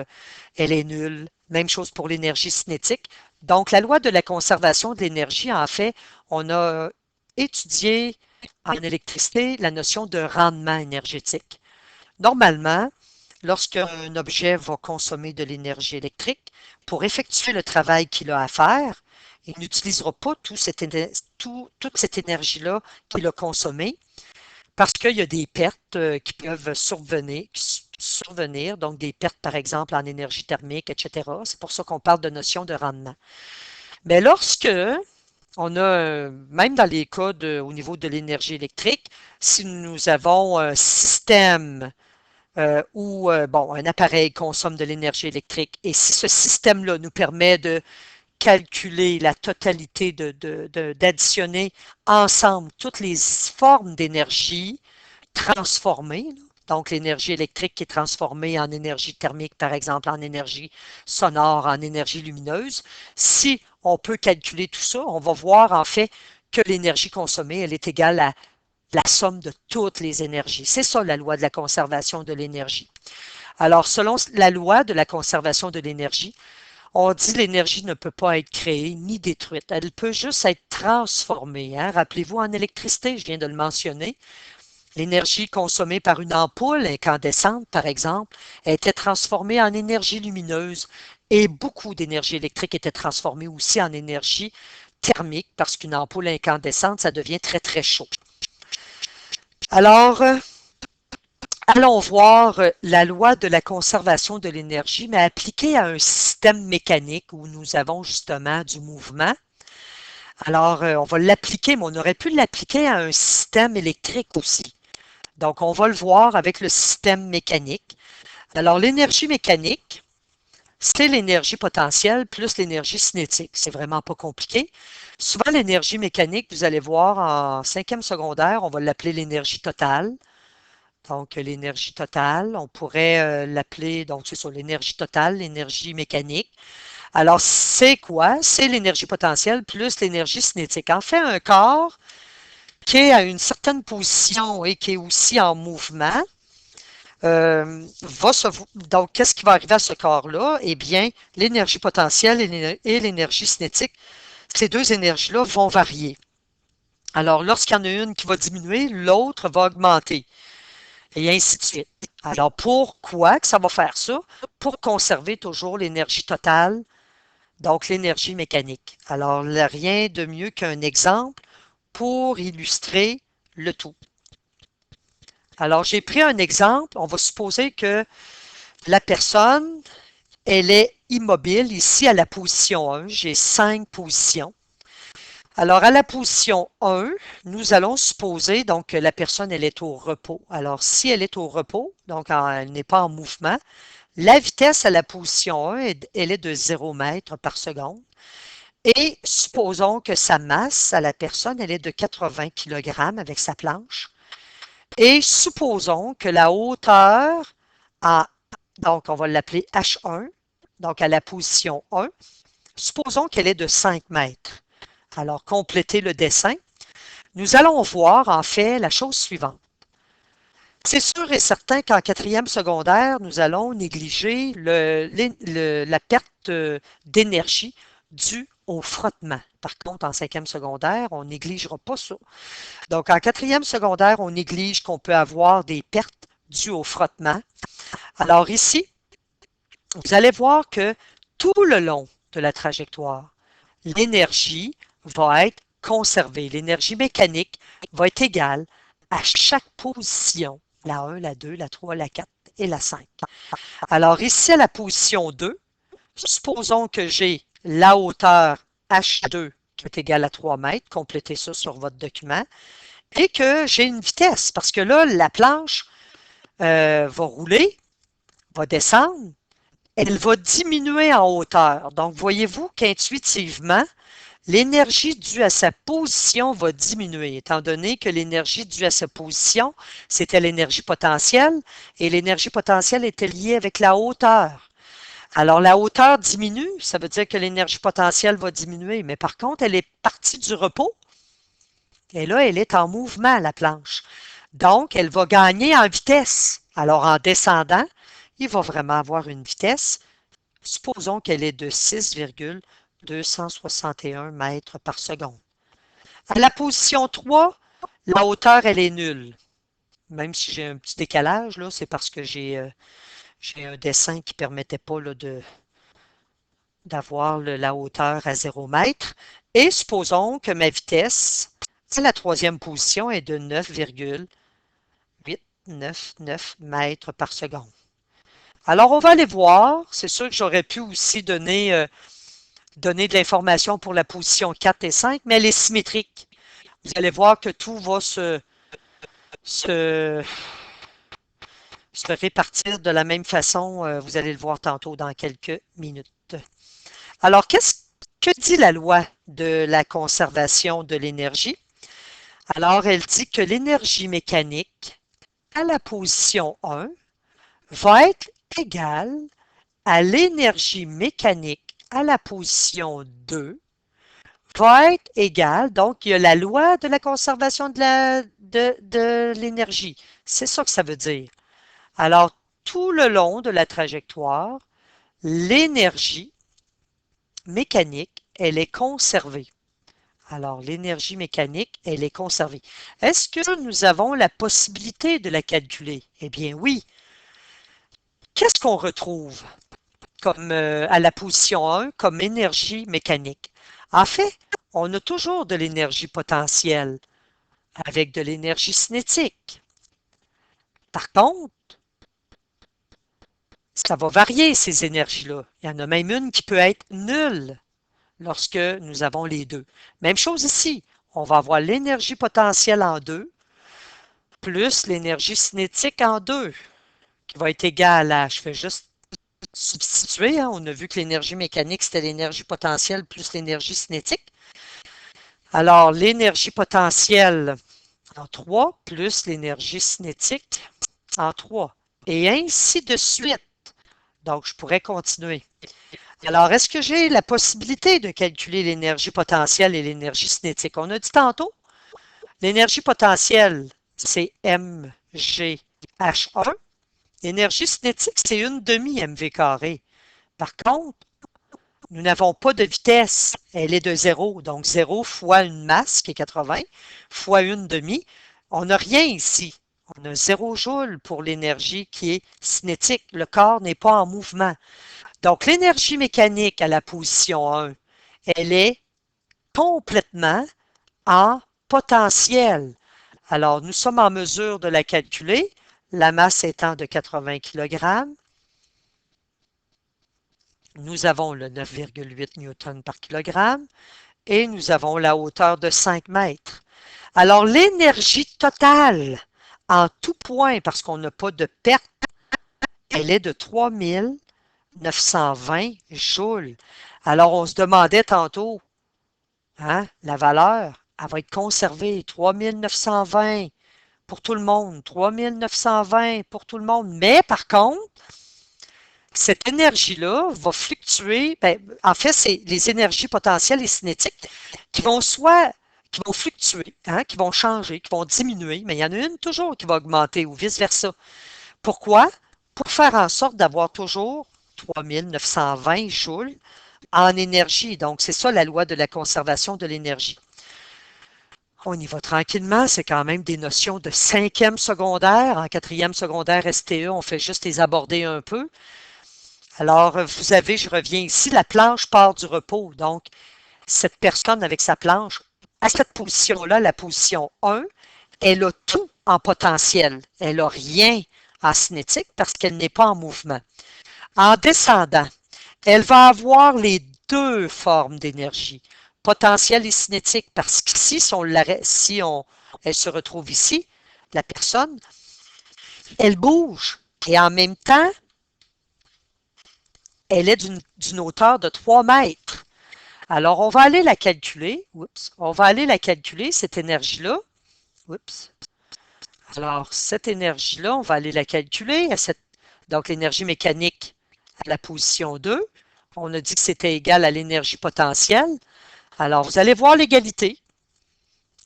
elle est nulle. Même chose pour l'énergie cinétique. Donc, la loi de la conservation de l'énergie, en fait, on a étudié en électricité la notion de rendement énergétique. Normalement, lorsqu'un objet va consommer de l'énergie électrique, pour effectuer le travail qu'il a à faire, il n'utilisera pas toute cette énergie-là qu'il a consommée parce qu'il y a des pertes qui peuvent survenir, donc des pertes, par exemple, en énergie thermique, etc. C'est pour ça qu'on parle de notion de rendement. Mais lorsque on a, même dans les cas au niveau de l'énergie électrique, si nous avons un système où bon, un appareil consomme de l'énergie électrique. Et si ce système-là nous permet de calculer la totalité, d'additionner ensemble toutes les formes d'énergie transformée, là. Donc, l'énergie électrique qui est transformée en énergie thermique, par exemple, en énergie sonore, en énergie lumineuse. Si on peut calculer tout ça, on va voir en fait que l'énergie consommée, elle est égale à la somme de toutes les énergies. C'est ça la loi de la conservation de l'énergie. Alors, selon la loi de la conservation de l'énergie, on dit que l'énergie ne peut pas être créée ni détruite. Elle peut juste être transformée, hein. Rappelez-vous, en électricité, je viens de le mentionner, l'énergie consommée par une ampoule incandescente, par exemple, était transformée en énergie lumineuse et beaucoup d'énergie électrique était transformée aussi en énergie thermique parce qu'une ampoule incandescente, ça devient très, très chaud. Alors, allons voir la loi de la conservation de l'énergie, mais appliquée à un système mécanique où nous avons justement du mouvement. Alors, on va l'appliquer, mais on aurait pu l'appliquer à un système électrique aussi. Donc, on va le voir avec le système mécanique. Alors, l'énergie mécanique, c'est l'énergie potentielle plus l'énergie cinétique. C'est vraiment pas compliqué. Souvent, l'énergie mécanique, vous allez voir en cinquième secondaire, on va l'appeler l'énergie totale. Donc, l'énergie totale, on pourrait l'appeler, donc c'est sur l'énergie totale, l'énergie mécanique. Alors, c'est quoi? C'est l'énergie potentielle plus l'énergie cinétique. En fait, un corps qui est à une certaine position et qui est aussi en mouvement, donc, qu'est-ce qui va arriver à ce corps-là? Eh bien, l'énergie potentielle et l'énergie cinétique, ces deux énergies-là vont varier. Alors, lorsqu'il y en a une qui va diminuer, l'autre va augmenter, et ainsi de suite. Alors, pourquoi que ça va faire ça? Pour conserver toujours l'énergie totale, donc l'énergie mécanique. Alors, rien de mieux qu'un exemple pour illustrer le tout. Alors, j'ai pris un exemple. On va supposer que la personne, elle est immobile ici à la position 1. J'ai 5 positions. Alors, à la position 1, nous allons supposer donc que la personne, elle est au repos. Alors, si elle est au repos, donc elle n'est pas en mouvement, la vitesse à la position 1, elle est de 0 mètres par seconde. Et supposons que sa masse à la personne, elle est de 80 kg avec sa planche. Et supposons que la hauteur, donc on va l'appeler H1, donc à la position 1, supposons qu'elle est de 5 mètres. Alors, complétez le dessin. Nous allons voir en fait la chose suivante. C'est sûr et certain qu'en quatrième secondaire, nous allons négliger la perte d'énergie due au frottement. Par contre, en cinquième secondaire, on ne négligera pas ça. Donc, en quatrième secondaire, on néglige qu'on peut avoir des pertes dues au frottement. Alors ici, vous allez voir que tout le long de la trajectoire, l'énergie va être conservée. L'énergie mécanique va être égale à chaque position, la 1, la 2, la 3, la 4 et la 5. Alors ici, à la position 2, supposons que j'ai la hauteur H2 qui est égale à 3 mètres, complétez ça sur votre document, et que j'ai une vitesse, parce que là, la planche va rouler, va descendre, elle va diminuer en hauteur. Donc, voyez-vous qu'intuitivement, l'énergie due à sa position va diminuer, étant donné que l'énergie due à sa position, c'était l'énergie potentielle, et l'énergie potentielle était liée avec la hauteur. Alors, la hauteur diminue, ça veut dire que l'énergie potentielle va diminuer, mais par contre, elle est partie du repos, et là, elle est en mouvement, la planche. Donc, elle va gagner en vitesse. Alors, en descendant, il va vraiment avoir une vitesse. Supposons qu'elle est de 6,261 mètres par seconde. À la position 3, la hauteur, elle est nulle. Même si j'ai un petit décalage, là, c'est parce que j'ai un dessin qui ne permettait pas là, d'avoir la hauteur à 0 mètre. Et supposons que ma vitesse à la troisième position est de 9,899 mètres par seconde. Alors, on va aller voir. C'est sûr que j'aurais pu aussi donner de l'information pour la position 4 et 5, mais elle est symétrique. Vous allez voir que tout va se se répartir de la même façon. Vous allez le voir tantôt dans quelques minutes. Alors, que dit la loi de la conservation de l'énergie? Alors, elle dit que l'énergie mécanique à la position 1 va être égale à l'énergie mécanique à la position 2 va être égale, donc il y a la loi de la conservation de l'énergie. C'est ça que ça veut dire. Alors, tout le long de la trajectoire, l'énergie mécanique, elle est conservée. Alors, l'énergie mécanique, elle est conservée. Est-ce que nous avons la possibilité de la calculer? Eh bien, oui. Qu'est-ce qu'on retrouve comme à la position 1 comme énergie mécanique? En fait, on a toujours de l'énergie potentielle avec de l'énergie cinétique. Par contre, ça va varier ces énergies-là. Il y en a même une qui peut être nulle lorsque nous avons les deux. Même chose ici. On va avoir l'énergie potentielle en 2 plus l'énergie cinétique en 2 qui va être égale à, je fais juste substituer, hein. On a vu que l'énergie mécanique, c'était l'énergie potentielle plus l'énergie cinétique. Alors, l'énergie potentielle en 3 plus l'énergie cinétique en 3. Et ainsi de suite. Donc, je pourrais continuer. Alors, est-ce que j'ai la possibilité de calculer l'énergie potentielle et l'énergie cinétique? On a dit tantôt, l'énergie potentielle, c'est mgh1. L'énergie cinétique, c'est une demi-mv carré. Par contre, nous n'avons pas de vitesse. Elle est de 0. Donc, 0 fois une masse, qui est 80, fois une demi. On n'a rien ici. On a 0 joule pour l'énergie qui est cinétique. Le corps n'est pas en mouvement. Donc, l'énergie mécanique à la position 1, elle est complètement en potentiel. Alors, nous sommes en mesure de la calculer, la masse étant de 80 kg. Nous avons le 9,8 newtons par kilogramme et nous avons la hauteur de 5 mètres. Alors, l'énergie totale en tout point, parce qu'on n'a pas de perte, elle est de 3920 joules. Alors, on se demandait tantôt, hein, la valeur, elle va être conservée, 3920 pour tout le monde, 3920 pour tout le monde. Mais par contre, cette énergie-là va fluctuer. Ben, en fait, c'est les énergies potentielles et cinétiques qui vont fluctuer, hein, qui vont changer, qui vont diminuer, mais il y en a une toujours qui va augmenter ou vice-versa. Pourquoi? Pour faire en sorte d'avoir toujours 3920 joules en énergie. Donc, c'est ça la loi de la conservation de l'énergie. On y va tranquillement, c'est quand même des notions de cinquième secondaire. En quatrième secondaire STE, on fait juste les aborder un peu. Alors, vous avez, je reviens ici, la planche part du repos. Donc, cette personne avec sa planche, à cette position-là, la position 1, elle a tout en potentiel. Elle n'a rien en cinétique parce qu'elle n'est pas en mouvement. En descendant, elle va avoir les deux formes d'énergie, potentielle et cinétique, parce qu'ici, elle se retrouve ici, la personne, elle bouge et en même temps, elle est d'une hauteur de 3 mètres. Alors, on va aller la calculer. Oups. On va aller la calculer, cette énergie-là. Oups. Alors, cette énergie-là, on va aller la calculer. Donc, l'énergie mécanique à la position 2. On a dit que c'était égal à l'énergie potentielle. Alors, vous allez voir l'égalité.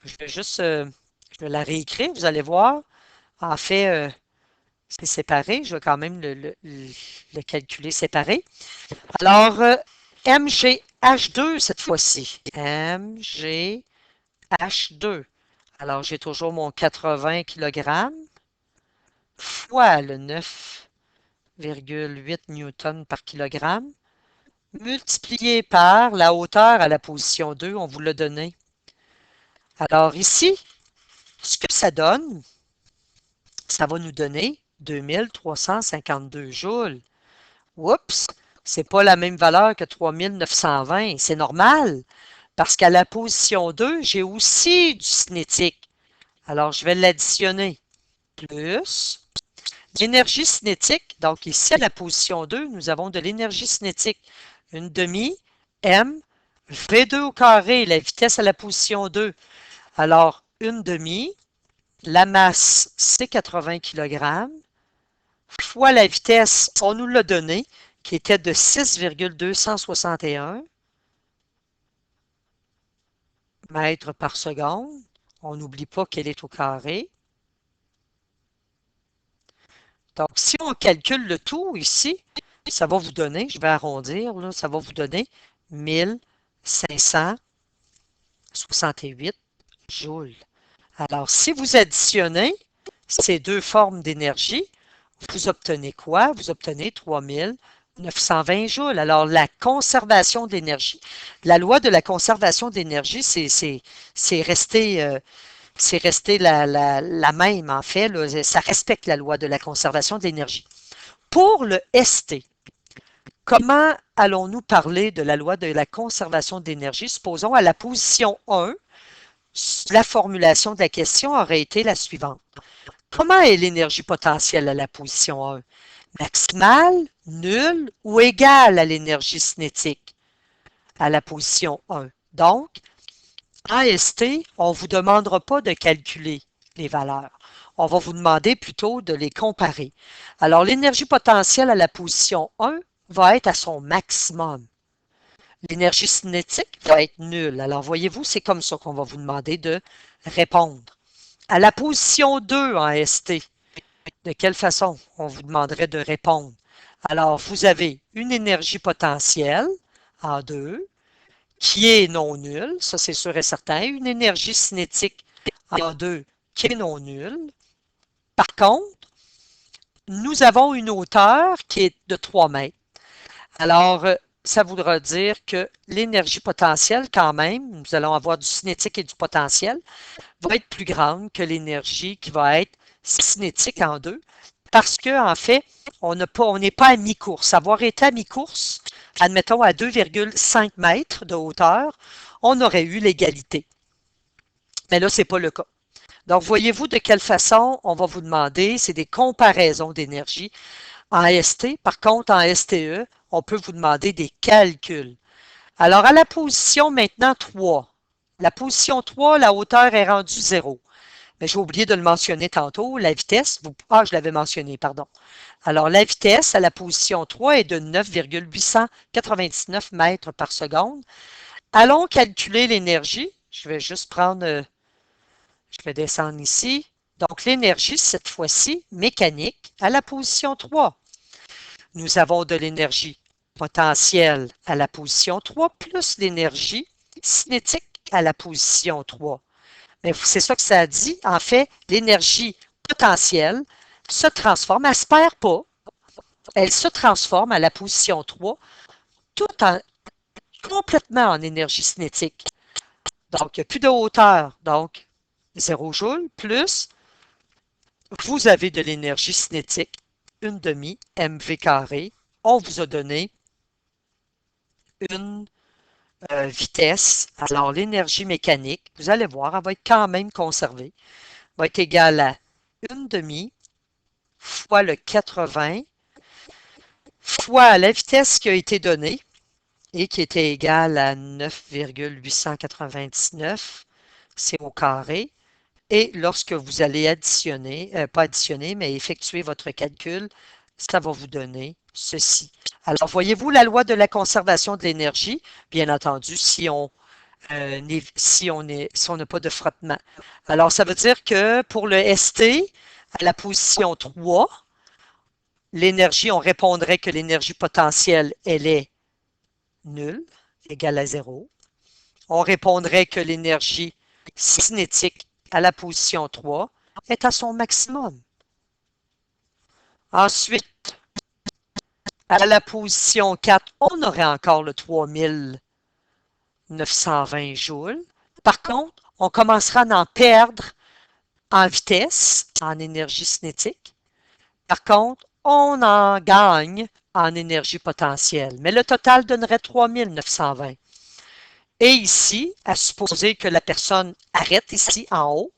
Je vais juste je vais la réécrire. Vous allez voir. En fait, c'est séparé. Je vais quand même le calculer séparé. Alors, MGH2 cette fois-ci. MGH2. Alors, j'ai toujours mon 80 kg fois le 9,8 newtons par kilogramme multiplié par la hauteur à la position 2, on vous l'a donné. Alors ici, ce que ça donne, ça va nous donner 2352 joules. Oups, c'est pas la même valeur que 3920, c'est normal, parce qu'à la position 2, j'ai aussi du cinétique. Alors, je vais l'additionner. Plus L'énergie cinétique, donc ici à la position 2, nous avons de l'énergie cinétique. Une demi m V2 au carré, la vitesse à la position 2. Alors, une demi, la masse, c'est 80 kg, fois la vitesse, on nous l'a donné, qui était de 6,261 mètres par seconde. On n'oublie pas qu'elle est au carré. Donc, si on calcule le tout ici, ça va vous donner, je vais arrondir, là, ça va vous donner 1568 joules. Alors, si vous additionnez ces deux formes d'énergie, vous obtenez quoi? Vous obtenez 3920 joules. Alors, la conservation d'énergie, la loi de la conservation d'énergie, c'est resté la même, en fait. Là, ça respecte la loi de la conservation d'énergie. Pour le ST, comment allons-nous parler de la loi de la conservation d'énergie? Supposons à la position 1, la formulation de la question aurait été la suivante. Comment est l'énergie potentielle à la position 1? Maximale, nulle ou égale à l'énergie cinétique à la position 1? Donc, en ST, on ne vous demandera pas de calculer les valeurs. On va vous demander plutôt de les comparer. Alors, l'énergie potentielle à la position 1 va être à son maximum. L'énergie cinétique va être nulle. Alors, voyez-vous, c'est comme ça qu'on va vous demander de répondre. À la position 2 en ST, de quelle façon on vous demanderait de répondre? Alors, vous avez une énergie potentielle en 2 qui est non nulle, ça c'est sûr et certain, une énergie cinétique en 2 qui est non nulle. Par contre, nous avons une hauteur qui est de 3 mètres. Alors, ça voudra dire que l'énergie potentielle, quand même, nous allons avoir du cinétique et du potentiel, va être plus grande que l'énergie qui va être cinétique en 2, parce qu'en fait, on n'est pas à mi-course. Avoir été à mi-course, admettons à 2,5 mètres de hauteur, on aurait eu l'égalité. Mais là, ce n'est pas le cas. Donc, voyez-vous de quelle façon on va vous demander, c'est des comparaisons d'énergie en ST. Par contre, en STE, on peut vous demander des calculs. Alors, à la position maintenant 3, la position 3, la hauteur est rendue 0. Mais j'ai oublié de le mentionner tantôt, la vitesse, je l'avais mentionné, pardon. Alors, la vitesse à la position 3 est de 9,899 mètres par seconde. Allons calculer l'énergie. Je vais juste prendre, je vais descendre ici. Donc, l'énergie, cette fois-ci, mécanique, à la position 3. Nous avons de l'énergie potentielle à la position 3 plus l'énergie cinétique à la position 3. Mais c'est ça que ça dit. En fait, l'énergie potentielle se transforme, elle ne se perd pas, elle se transforme à la position 3 tout en complètement en énergie cinétique. Donc, il n'y a plus de hauteur, donc 0 joule, plus vous avez de l'énergie cinétique, une demi mv carré. On vous a donné une vitesse. Alors, l'énergie mécanique, vous allez voir, elle va être quand même conservée, va être égale à une demi fois le 80 fois la vitesse qui a été donnée et qui était égale à 9,899, c'est au carré. Et lorsque vous allez additionner, pas additionner, mais effectuer votre calcul, ça va vous donner ceci. Alors, voyez-vous la loi de la conservation de l'énergie? Bien entendu, si on n'a pas de frottement. Alors, ça veut dire que pour le ST, à la position 3, l'énergie, on répondrait que l'énergie potentielle, elle est nulle, égale à 0. On répondrait que l'énergie cinétique à la position 3 est à son maximum. Ensuite, à la position 4, on aurait encore le 3920 joules. Par contre, on commencera à en perdre en vitesse, en énergie cinétique. Par contre, on en gagne en énergie potentielle. Mais le total donnerait 3920. Et ici, à supposer que la personne arrête ici en haut,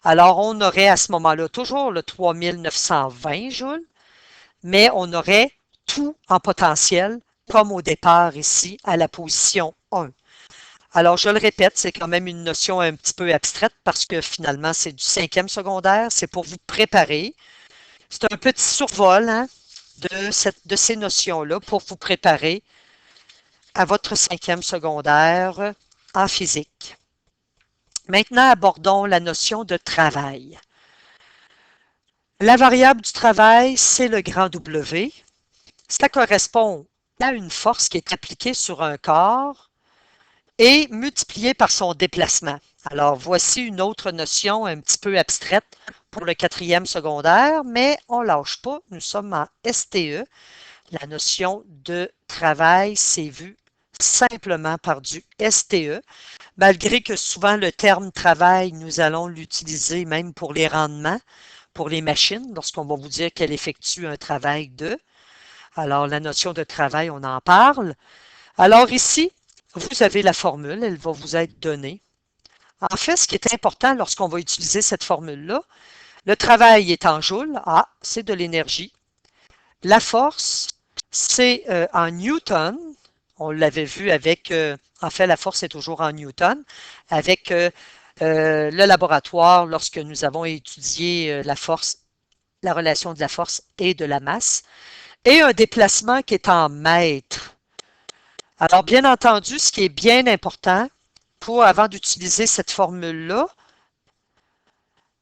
Alors, on aurait à ce moment-là toujours le 3920 joules, mais on aurait tout en potentiel, comme au départ ici, à la position 1. Alors, je le répète, c'est quand même une notion un petit peu abstraite parce que finalement, c'est du 5e secondaire. C'est pour vous préparer. C'est un petit survol hein, de ces notions-là pour vous préparer à votre 5e secondaire en physique. Maintenant, abordons la notion de travail. La variable du travail, c'est le grand W. Ça correspond à une force qui est appliquée sur un corps et multipliée par son déplacement. Alors, voici une autre notion un petit peu abstraite pour le 4e secondaire, mais on ne lâche pas, nous sommes en STE. La notion de travail s'est vue simplement par du STE, malgré que souvent le terme travail, nous allons l'utiliser même pour les rendements, pour les machines, lorsqu'on va vous dire qu'elle effectue un travail de. Alors, la notion de travail, on en parle. Alors ici, vous avez la formule, elle va vous être donnée. En fait, ce qui est important lorsqu'on va utiliser cette formule-là, le travail est en joules, c'est de l'énergie. La force, c'est en newton. On l'avait vu avec, en fait, la force est toujours en newton, avec le laboratoire lorsque nous avons étudié la force, la relation de la force et de la masse, et un déplacement qui est en mètres. Alors, bien entendu, ce qui est bien important avant d'utiliser cette formule-là,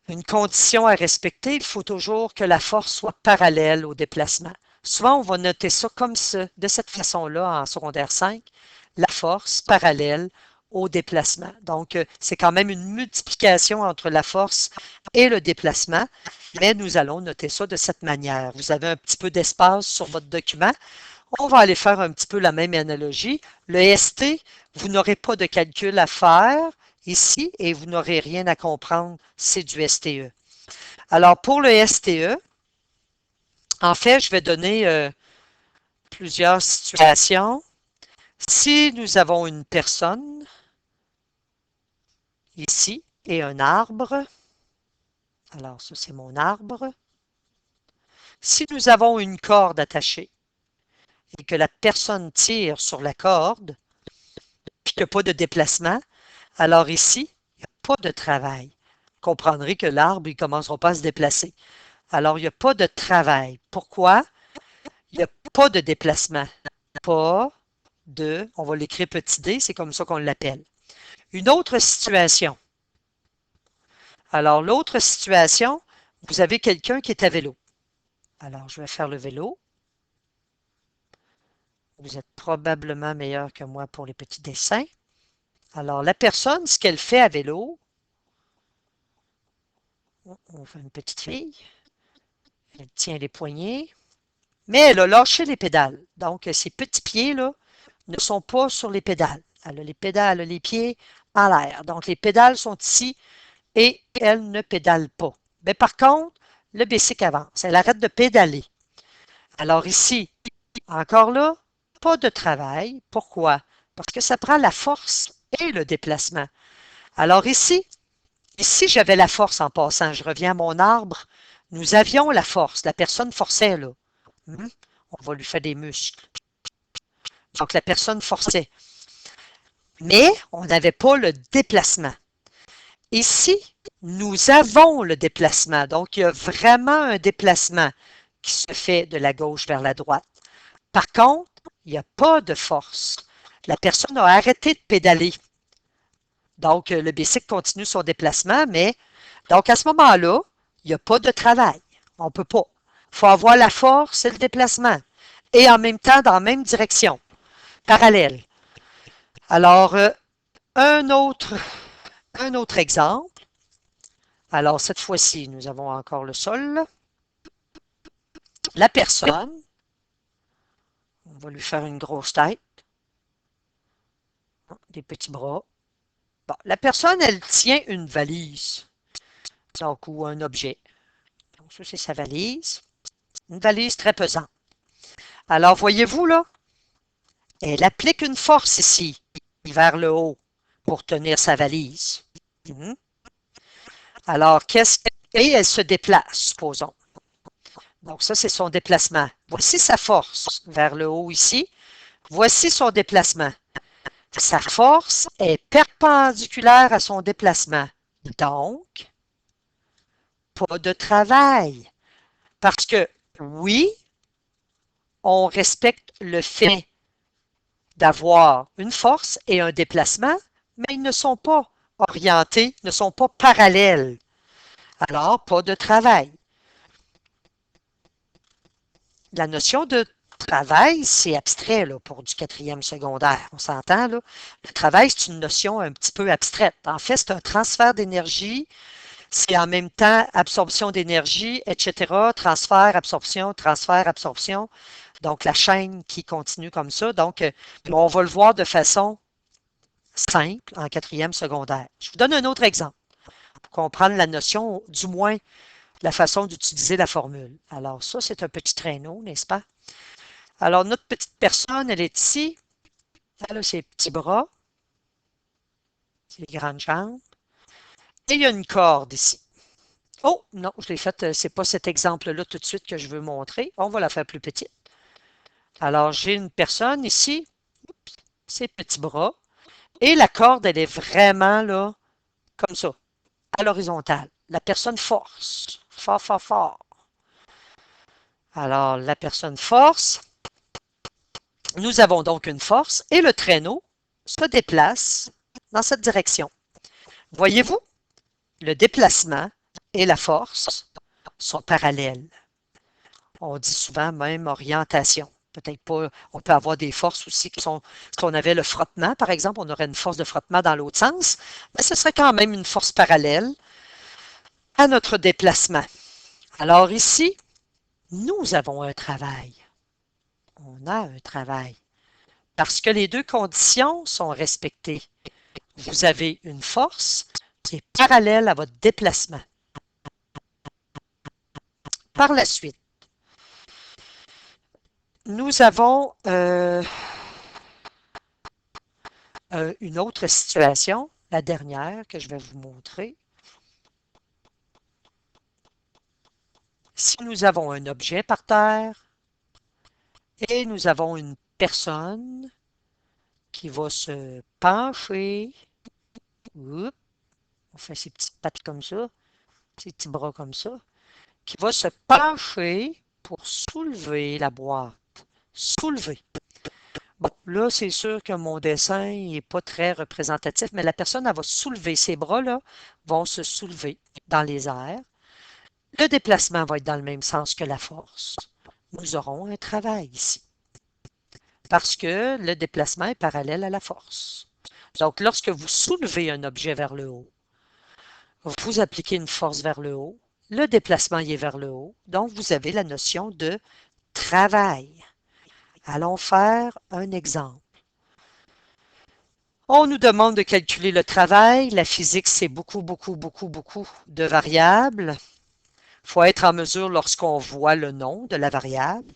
une condition à respecter, il faut toujours que la force soit parallèle au déplacement. Souvent, on va noter ça comme ça, de cette façon-là en secondaire 5, la force parallèle au déplacement. Donc, c'est quand même une multiplication entre la force et le déplacement, mais nous allons noter ça de cette manière. Vous avez un petit peu d'espace sur votre document. On va aller faire un petit peu la même analogie. Le ST, vous n'aurez pas de calcul à faire ici et vous n'aurez rien à comprendre, c'est du STE. Alors, pour le STE, en fait, je vais donner plusieurs situations. Si nous avons une personne ici et un arbre, alors ça c'est mon arbre. Si nous avons une corde attachée et que la personne tire sur la corde, puis qu'il n'y a pas de déplacement, alors ici, il n'y a pas de travail. Vous comprendrez que l'arbre, il ne commencera pas à se déplacer. Alors, il n'y a pas de travail. Pourquoi? Il n'y a pas de déplacement. Pas de, on va l'écrire petit d, c'est comme ça qu'on l'appelle. Une autre situation. Alors, l'autre situation, vous avez quelqu'un qui est à vélo. Alors, je vais faire le vélo. Vous êtes probablement meilleur que moi pour les petits dessins. Alors, la personne, ce qu'elle fait à vélo, on fait une petite fille, elle tient les poignets, mais elle a lâché les pédales. Donc, ses petits pieds-là ne sont pas sur les pédales. Elle a les pédales, elle a les pieds en l'air. Donc, les pédales sont ici et elle ne pédale pas. Mais par contre, le bicycle avance. Elle arrête de pédaler. Alors ici, encore là, pas de travail. Pourquoi? Parce que ça prend la force et le déplacement. Alors ici j'avais la force en passant. Je reviens à mon arbre. Nous avions la force. La personne forçait là. On va lui faire des muscles. Donc la personne forçait. Mais on n'avait pas le déplacement. Ici, nous avons le déplacement. Donc, il y a vraiment un déplacement qui se fait de la gauche vers la droite. Par contre, il n'y a pas de force. La personne a arrêté de pédaler. Donc, le bicycle continue son déplacement, mais donc à ce moment-là, il n'y a pas de travail. On ne peut pas. Il faut avoir la force et le déplacement. Et en même temps, dans la même direction, parallèle. Alors, un autre exemple. Alors, cette fois-ci, nous avons encore le sol. La personne, on va lui faire une grosse tête, des petits bras. Bon, la personne, elle tient une valise, donc, ou un objet. Donc, ça, c'est sa valise. Une valise très pesante. Alors, voyez-vous, là, elle applique une force ici, vers le haut, pour tenir sa valise. Alors, et elle se déplace, supposons. Donc, ça, c'est son déplacement. Voici sa force vers le haut ici. Voici son déplacement. Sa force est perpendiculaire à son déplacement. Donc, pas de travail. Parce que, oui, on respecte le fait d'avoir une force et un déplacement, mais ils ne sont pas orientés, ne sont pas parallèles. Alors, pas de travail. La notion de travail, c'est abstrait là, pour du quatrième secondaire. On s'entend, là? Le travail, c'est une notion un petit peu abstraite. En fait, c'est un transfert d'énergie, c'est en même temps absorption d'énergie, etc. Transfert, absorption. Donc, la chaîne qui continue comme ça. Donc, on va le voir de façon simple en quatrième secondaire. Je vous donne un autre exemple pour comprendre la notion, du moins la façon d'utiliser la formule. Alors, ça, c'est un petit traîneau, n'est-ce pas? Alors, notre petite personne, elle est ici. Elle a ses petits bras, ses grandes jambes. Et il y a une corde ici. Oh, non, je l'ai faite, c'est pas cet exemple-là tout de suite que je veux montrer. On va la faire plus petite. Alors, j'ai une personne ici, ses petits bras, et la corde, elle est vraiment là, comme ça, à l'horizontale. La personne force, fort, fort, fort. Alors, la personne force. Nous avons donc une force et le traîneau se déplace dans cette direction. Voyez-vous, le déplacement et la force sont parallèles. On dit souvent même orientation. Peut-être pas, on peut avoir des forces aussi qui sont, si on avait le frottement, par exemple, on aurait une force de frottement dans l'autre sens, mais ce serait quand même une force parallèle à notre déplacement. Alors ici, nous avons un travail. On a un travail. Parce que les deux conditions sont respectées. Vous avez une force qui est parallèle à votre déplacement. Par la suite, nous avons une autre situation, la dernière que je vais vous montrer. Si nous avons un objet par terre et nous avons une personne qui va se pencher, oups, on fait ses petites pattes comme ça, ses petits bras comme ça, qui va se pencher pour soulever la boîte. Soulever. Bon, là, c'est sûr que mon dessin n'est pas très représentatif, mais la personne, elle va soulever. Ses bras-là vont se soulever dans les airs. Le déplacement va être dans le même sens que la force. Nous aurons un travail ici. Parce que le déplacement est parallèle à la force. Donc, lorsque vous soulevez un objet vers le haut, vous appliquez une force vers le haut, le déplacement y est vers le haut, donc vous avez la notion de travail. Allons faire un exemple. On nous demande de calculer le travail. La physique, c'est beaucoup de variables. Il faut être en mesure, lorsqu'on voit le nom de la variable,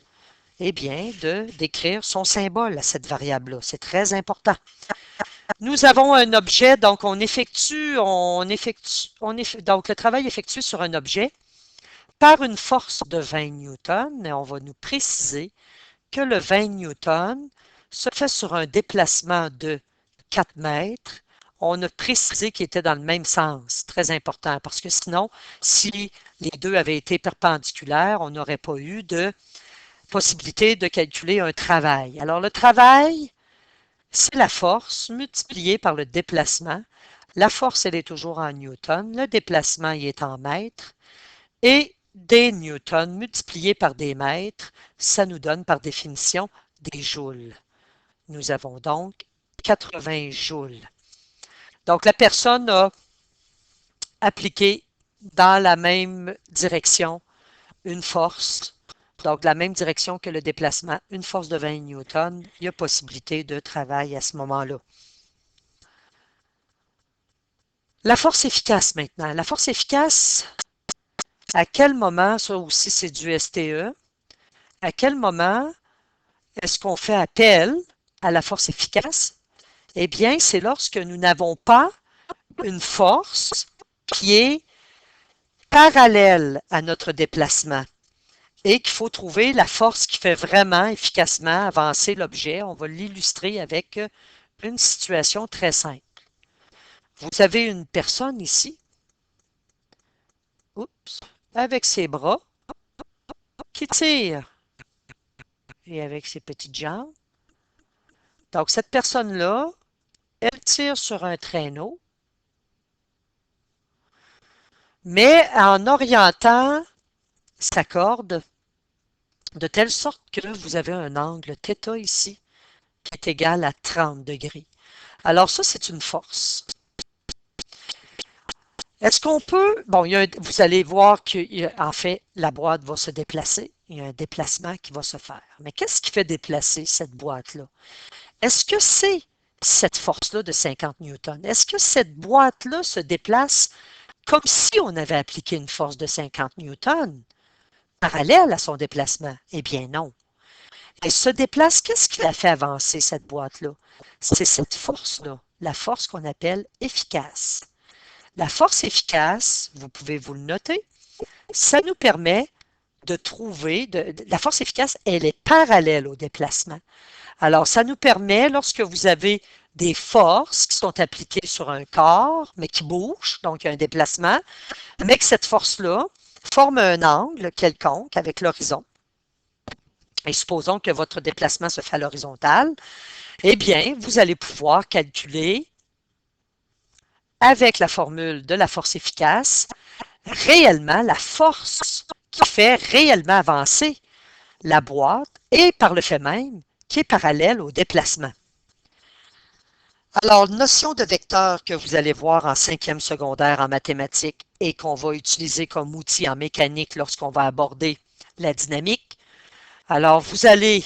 eh bien, de décrire son symbole à cette variable-là. C'est très important. Nous avons un objet, donc donc le travail effectué sur un objet par une force de 20 newtons, et on va nous préciser que le 20 newtons se fait sur un déplacement de 4 mètres. On a précisé qu'il était dans le même sens, très important, parce que sinon, si les deux avaient été perpendiculaires, on n'aurait pas eu de possibilité de calculer un travail. Alors, le travail, c'est la force multipliée par le déplacement. La force, elle est toujours en newton, le déplacement, il est en mètres, et des newtons multipliés par des mètres, ça nous donne par définition des joules. Nous avons donc 80 joules. Donc, la personne a appliqué dans la même direction une force, donc la même direction que le déplacement, une force de 20 newtons. Il y a possibilité de travail à ce moment-là. La force efficace maintenant. La force efficace, à quel moment, ça aussi c'est du STE, à quel moment est-ce qu'on fait appel à la force efficace? Eh bien, c'est lorsque nous n'avons pas une force qui est parallèle à notre déplacement et qu'il faut trouver la force qui fait vraiment efficacement avancer l'objet. On va l'illustrer avec une situation très simple. Vous avez une personne ici, oups, avec ses bras, qui tire et avec ses petites jambes. Donc, cette personne-là, elle tire sur un traîneau, mais en orientant sa corde de telle sorte que vous avez un angle θ ici qui est égal à 30 degrés. Alors ça, c'est une force. Est-ce qu'on peut, bon, vous allez voir qu'en fait, la boîte va se déplacer. Il y a un déplacement qui va se faire. Mais qu'est-ce qui fait déplacer cette boîte-là? Est-ce que c'est cette force-là de 50 newtons? Est-ce que cette boîte-là se déplace comme si on avait appliqué une force de 50 newtons parallèle à son déplacement? Eh bien non. Elle se déplace, qu'est-ce qui la fait avancer, cette boîte-là? C'est cette force-là, la force qu'on appelle efficace. La force efficace, vous pouvez vous le noter, ça nous permet de trouver, la force efficace, elle est parallèle au déplacement. Alors, ça nous permet, lorsque vous avez des forces qui sont appliquées sur un corps, mais qui bougent, donc il y a un déplacement, mais que cette force-là forme un angle quelconque avec l'horizon. Et supposons que votre déplacement se fait à l'horizontale, eh bien, vous allez pouvoir calculer avec la formule de la force efficace réellement la force qui fait réellement avancer la boîte et par le fait même qui est parallèle au déplacement. Alors, notion de vecteur que vous allez voir en 5e secondaire en mathématiques et qu'on va utiliser comme outil en mécanique lorsqu'on va aborder la dynamique. Alors, vous allez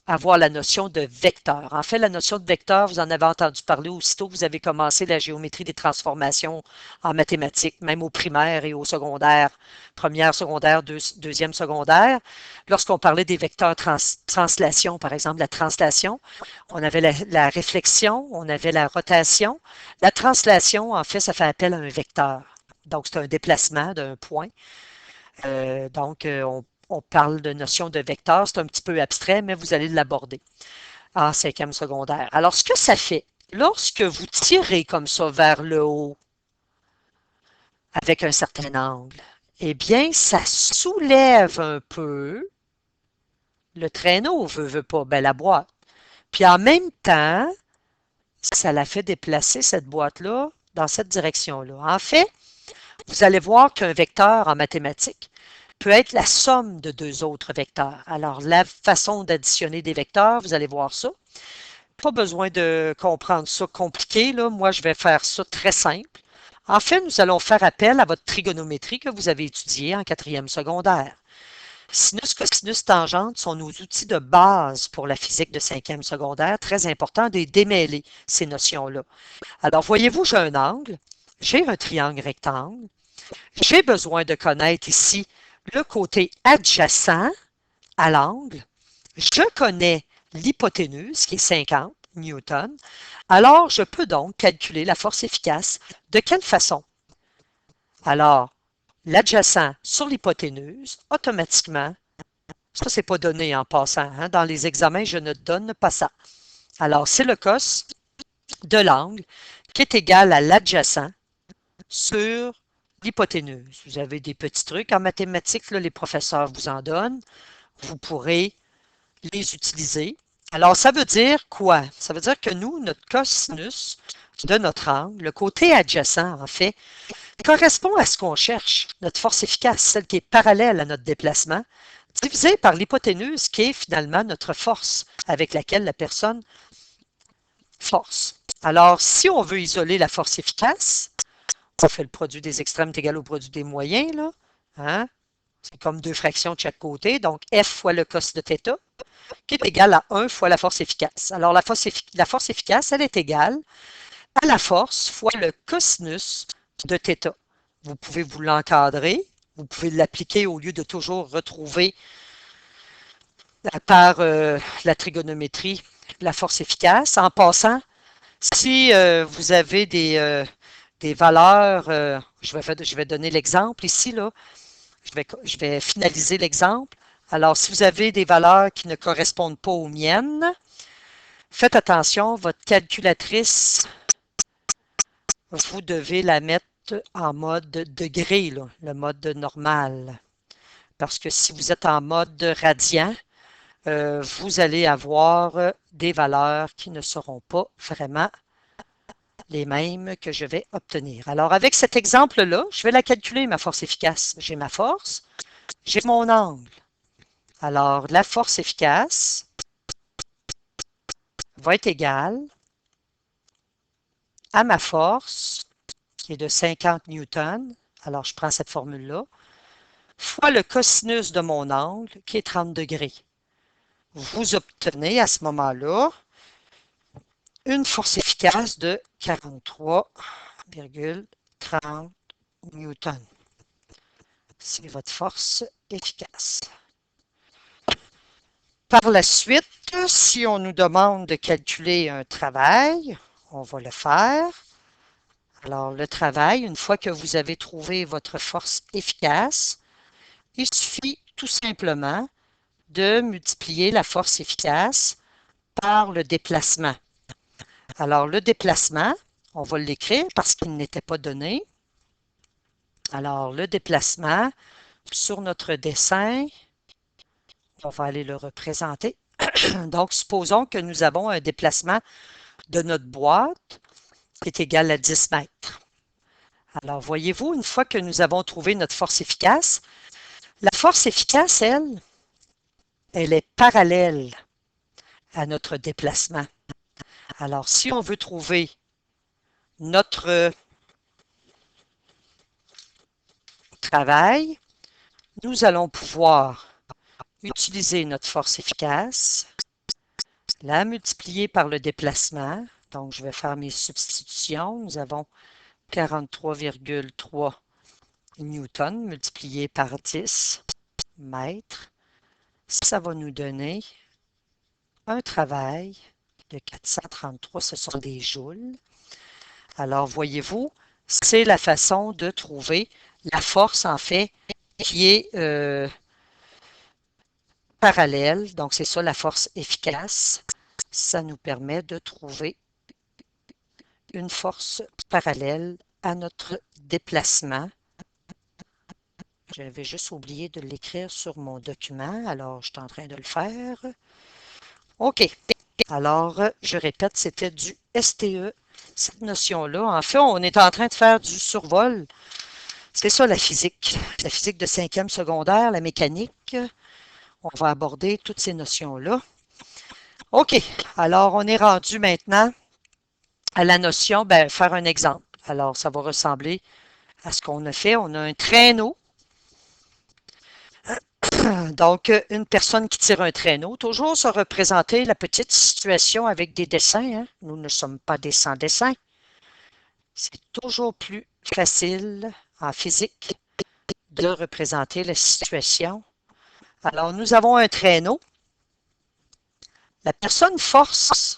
avoir la notion de vecteur. En fait, la notion de vecteur, vous en avez entendu parler aussitôt que vous avez commencé la géométrie des transformations en mathématiques, même au primaire et au secondaire, première secondaire, deuxième secondaire. Lorsqu'on parlait des vecteurs translation, par exemple, la translation, on avait la réflexion, on avait la rotation. La translation, en fait, ça fait appel à un vecteur. Donc, c'est un déplacement d'un point. On parle de notion de vecteur, c'est un petit peu abstrait, mais vous allez l'aborder en 5e secondaire. Alors, ce que ça fait, lorsque vous tirez comme ça vers le haut avec un certain angle, eh bien, ça soulève un peu le traîneau, veut pas, ben, la boîte. Puis en même temps, ça la fait déplacer cette boîte-là dans cette direction-là. En fait, vous allez voir qu'un vecteur en mathématiques peut être la somme de deux autres vecteurs. Alors, la façon d'additionner des vecteurs, vous allez voir ça. Pas besoin de comprendre ça compliqué, là. Moi, je vais faire ça très simple. En fait, nous allons faire appel à votre trigonométrie que vous avez étudiée en 4e secondaire. Sinus, cosinus, tangente sont nos outils de base pour la physique de 5e secondaire. Très important de démêler ces notions-là. Alors, voyez-vous, j'ai un angle, j'ai un triangle rectangle. J'ai besoin de connaître ici le côté adjacent à l'angle. Je connais l'hypoténuse qui est 50 newtons. Alors, je peux donc calculer la force efficace. De quelle façon? Alors, l'adjacent sur l'hypoténuse, automatiquement, ça, c'est pas donné en passant. Hein? Dans les examens, je ne donne pas ça. Alors, c'est le cos de l'angle qui est égal à l'adjacent sur l'hypoténuse. Vous avez des petits trucs en mathématiques, là, les professeurs vous en donnent. Vous pourrez les utiliser. Alors, ça veut dire quoi? Ça veut dire que nous, notre cosinus de notre angle, le côté adjacent, en fait, correspond à ce qu'on cherche, notre force efficace, celle qui est parallèle à notre déplacement, divisé par l'hypoténuse, qui est finalement notre force avec laquelle la personne force. Alors, si on veut isoler la force efficace, on fait le produit des extrêmes est égal au produit des moyens, là. Hein? C'est comme deux fractions de chaque côté. Donc, F fois le cos de θ, qui est égal à 1 fois la force efficace. Alors, la force efficace, elle est égale à la force fois le cosinus de θ. Vous pouvez vous l'encadrer. Vous pouvez l'appliquer au lieu de toujours retrouver par la trigonométrie la force efficace. En passant, si vous avez des valeurs, je vais donner l'exemple ici, là. Je vais finaliser l'exemple. Alors, si vous avez des valeurs qui ne correspondent pas aux miennes, faites attention, votre calculatrice, vous devez la mettre en mode degré, là, le mode normal. Parce que si vous êtes en mode radian, vous allez avoir des valeurs qui ne seront pas vraiment les mêmes que je vais obtenir. Alors, avec cet exemple-là, je vais la calculer, ma force efficace. J'ai ma force, j'ai mon angle. Alors, la force efficace va être égale à ma force, qui est de 50 newtons. Alors, je prends cette formule-là, fois le cosinus de mon angle, qui est 30 degrés. Vous obtenez à ce moment-là une force efficace de 43,30 newtons. C'est votre force efficace. Par la suite, si on nous demande de calculer un travail, on va le faire. Alors, le travail, une fois que vous avez trouvé votre force efficace, il suffit tout simplement de multiplier la force efficace par le déplacement. Alors, le déplacement, on va l'écrire parce qu'il n'était pas donné. Alors, le déplacement, sur notre dessin, on va aller le représenter. Donc, supposons que nous avons un déplacement de notre boîte qui est égal à 10 mètres. Alors, voyez-vous, une fois que nous avons trouvé notre force efficace, la force efficace, elle est parallèle à notre déplacement. Alors, si on veut trouver notre travail, nous allons pouvoir utiliser notre force efficace, la multiplier par le déplacement. Donc, je vais faire mes substitutions. Nous avons 43,3 newtons multiplié par 10 mètres. Ça va nous donner un travail de 433, ce sont des joules. Alors, voyez-vous, c'est la façon de trouver la force, en fait, qui est parallèle. Donc, c'est ça la force efficace. Ça nous permet de trouver une force parallèle à notre déplacement. J'avais juste oublié de l'écrire sur mon document, alors je suis en train de le faire. OK. Alors, je répète, c'était du STE, cette notion-là. En fait, on est en train de faire du survol. C'est ça la physique de 5e secondaire, la mécanique. On va aborder toutes ces notions-là. OK. Alors, on est rendu maintenant à la notion, faire un exemple. Alors, ça va ressembler à ce qu'on a fait. On a un traîneau. Donc, une personne qui tire un traîneau. Toujours se représenter la petite situation avec des dessins. Hein. Nous ne sommes pas des sans-dessins. C'est toujours plus facile en physique de représenter la situation. Alors, nous avons un traîneau. La personne force,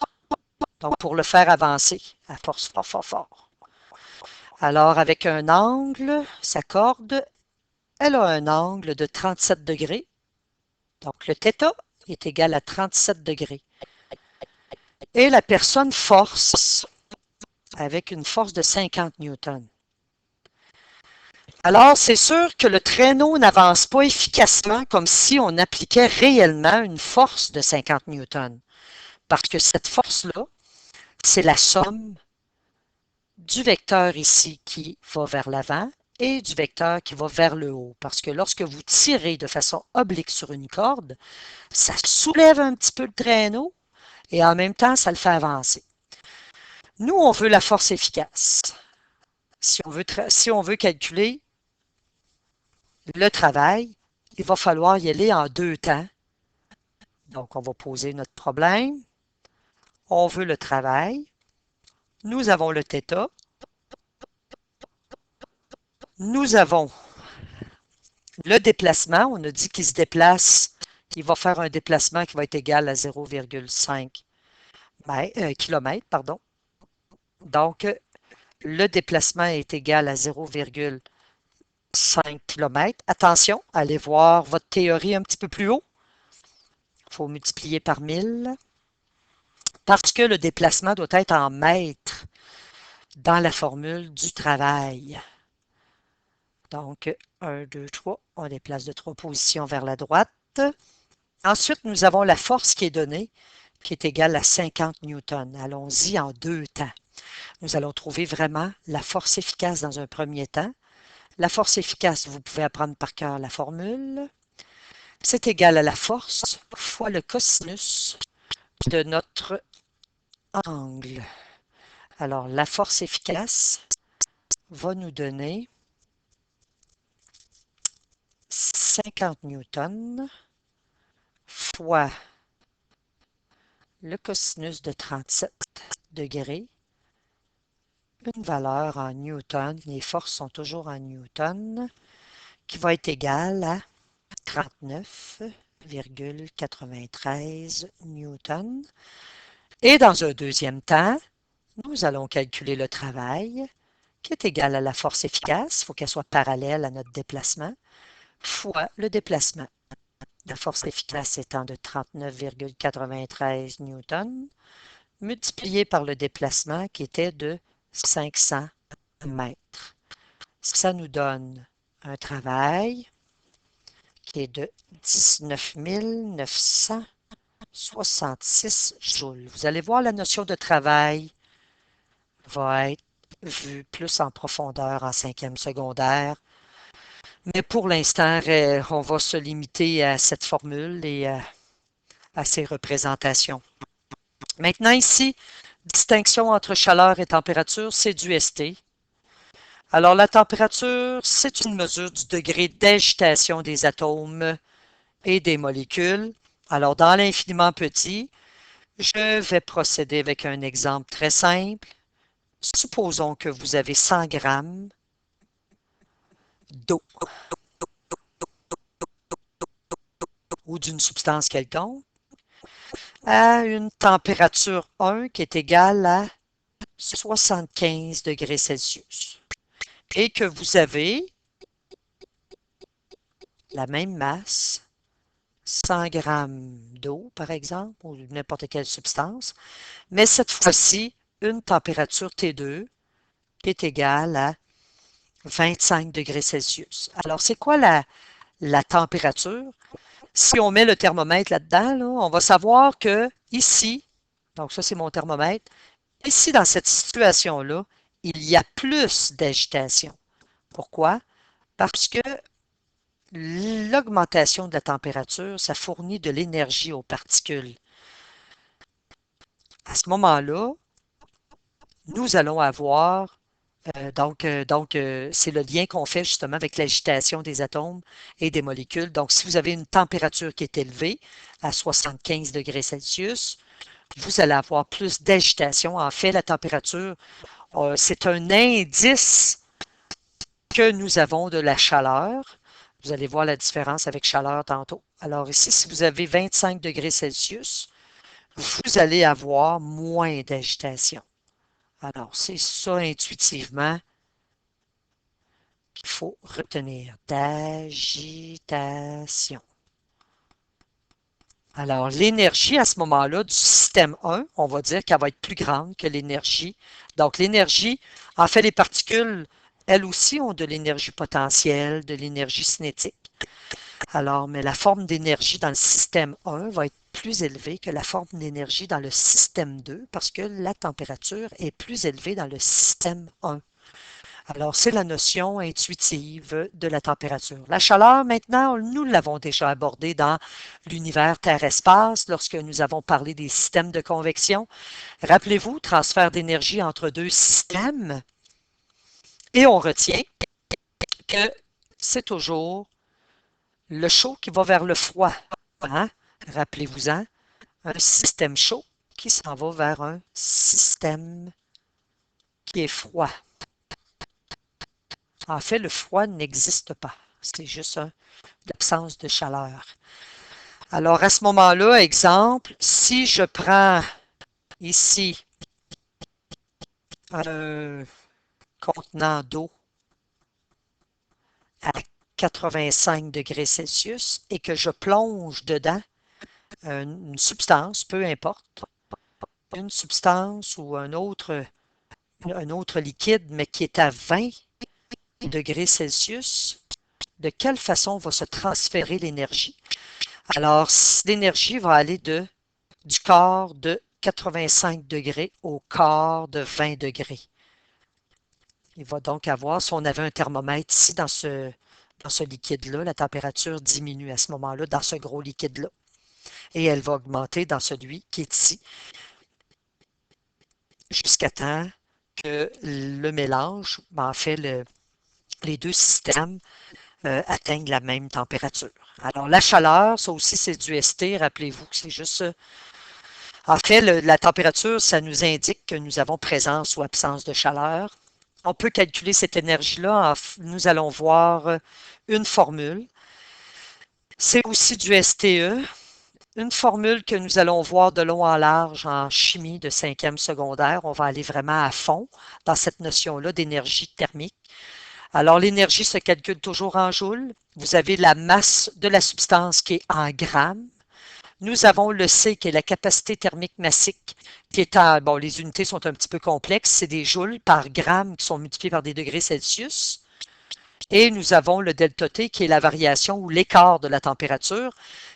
donc pour le faire avancer, elle force fort, fort, fort. Alors, avec un angle, sa corde, elle a un angle de 37 degrés. Donc, le θ est égal à 37 degrés. Et la personne force avec une force de 50 newtons. Alors, c'est sûr que le traîneau n'avance pas efficacement comme si on appliquait réellement une force de 50 newtons. Parce que cette force-là, c'est la somme du vecteur ici qui va vers l'avant et du vecteur qui va vers le haut. Parce que lorsque vous tirez de façon oblique sur une corde, ça soulève un petit peu le traîneau et en même temps, ça le fait avancer. Nous, on veut la force efficace. Si on veut calculer le travail, il va falloir y aller en deux temps. Donc, on va poser notre problème. On veut le travail. Nous avons le θ. Nous avons le déplacement. On a dit qu'il se déplace. Il va faire un déplacement qui va être égal à 0,5 km. Pardon. Donc, le déplacement est égal à 0,5 km. Attention, allez voir votre théorie un petit peu plus haut. Il faut multiplier par 1000 parce que le déplacement doit être en mètres dans la formule du travail. Donc, 1, 2, 3, on déplace de 3 positions vers la droite. Ensuite, nous avons la force qui est donnée, qui est égale à 50 newtons. Allons-y en deux temps. Nous allons trouver vraiment la force efficace dans un premier temps. La force efficace, vous pouvez apprendre par cœur la formule. C'est égal à la force fois le cosinus de notre angle. Alors, la force efficace va nous donner 50 newtons fois le cosinus de 37 degrés, une valeur en newtons, les forces sont toujours en newtons, qui va être égale à 39,93 newtons. Et dans un deuxième temps, nous allons calculer le travail, qui est égal à la force efficace, il faut qu'elle soit parallèle à notre déplacement, fois le déplacement. La force efficace étant de 39,93 newtons, multiplié par le déplacement qui était de 500 mètres. Ça nous donne un travail qui est de 19 966 joules. Vous allez voir, la notion de travail va être vue plus en profondeur en cinquième secondaire. Mais pour l'instant, on va se limiter à cette formule et à ces représentations. Maintenant ici, distinction entre chaleur et température, c'est du ST. Alors la température, c'est une mesure du degré d'agitation des atomes et des molécules. Alors dans l'infiniment petit, je vais procéder avec un exemple très simple. Supposons que vous avez 100 grammes d'eau ou d'une substance quelconque à une température 1 qui est égale à 75 degrés Celsius et que vous avez la même masse, 100 grammes d'eau par exemple, ou n'importe quelle substance, mais cette fois-ci, une température T2 qui est égale à 25 degrés Celsius. Alors, c'est quoi la température? Si on met le thermomètre là-dedans, là, on va savoir que ici, donc ça c'est mon thermomètre, ici dans cette situation-là, il y a plus d'agitation. Pourquoi? Parce que l'augmentation de la température, ça fournit de l'énergie aux particules. À ce moment-là, nous allons avoir, c'est le lien qu'on fait justement avec l'agitation des atomes et des molécules. Donc, si vous avez une température qui est élevée à 75 degrés Celsius, vous allez avoir plus d'agitation. En fait, la température, c'est un indice que nous avons de la chaleur. Vous allez voir la différence avec chaleur tantôt. Alors ici, si vous avez 25 degrés Celsius, vous allez avoir moins d'agitation. Alors, c'est ça intuitivement qu'il faut retenir. D'agitation. Alors, l'énergie à ce moment-là du système 1, on va dire qu'elle va être plus grande que l'énergie. Donc, l'énergie, en fait, les particules, elles aussi ont de l'énergie potentielle, de l'énergie cinétique. Alors, mais la forme d'énergie dans le système 1 va être plus élevée que la forme d'énergie dans le système 2 parce que la température est plus élevée dans le système 1. Alors, c'est la notion intuitive de la température. La chaleur, maintenant, nous l'avons déjà abordé dans l'univers Terre-Espace lorsque nous avons parlé des systèmes de convection. Rappelez-vous, transfert d'énergie entre deux systèmes. Et on retient que c'est toujours le chaud qui va vers le froid. Hein? Rappelez-vous-en, un système chaud qui s'en va vers un système qui est froid. En fait, le froid n'existe pas. C'est juste l'absence de chaleur. Alors, à ce moment-là, exemple, si je prends ici contenant d'eau à 85 degrés Celsius et que je plonge dedans une substance, peu importe, une substance ou un autre liquide, mais qui est à 20 degrés Celsius, de quelle façon va se transférer l'énergie? Alors, l'énergie va aller du quart de 85 degrés au quart de 20 degrés. Il va donc avoir, si on avait un thermomètre ici dans ce liquide-là, la température diminue à ce moment-là dans ce gros liquide-là. Et elle va augmenter dans celui qui est ici jusqu'à temps que le mélange, en fait, les deux systèmes atteignent la même température. Alors, la chaleur, ça aussi, c'est du ST. Rappelez-vous que c'est juste en fait, la température, ça nous indique que nous avons présence ou absence de chaleur. On peut calculer cette énergie-là. Nous allons voir une formule. C'est aussi du STE, une formule que nous allons voir de long en large en chimie de 5e secondaire. On va aller vraiment à fond dans cette notion-là d'énergie thermique. Alors, l'énergie se calcule toujours en joules. Vous avez la masse de la substance qui est en grammes. Nous avons le C qui est la capacité thermique massique, qui est bon, les unités sont un petit peu complexes, c'est des joules par gramme qui sont multipliés par des degrés Celsius. Et nous avons le delta T qui est la variation ou l'écart de la température,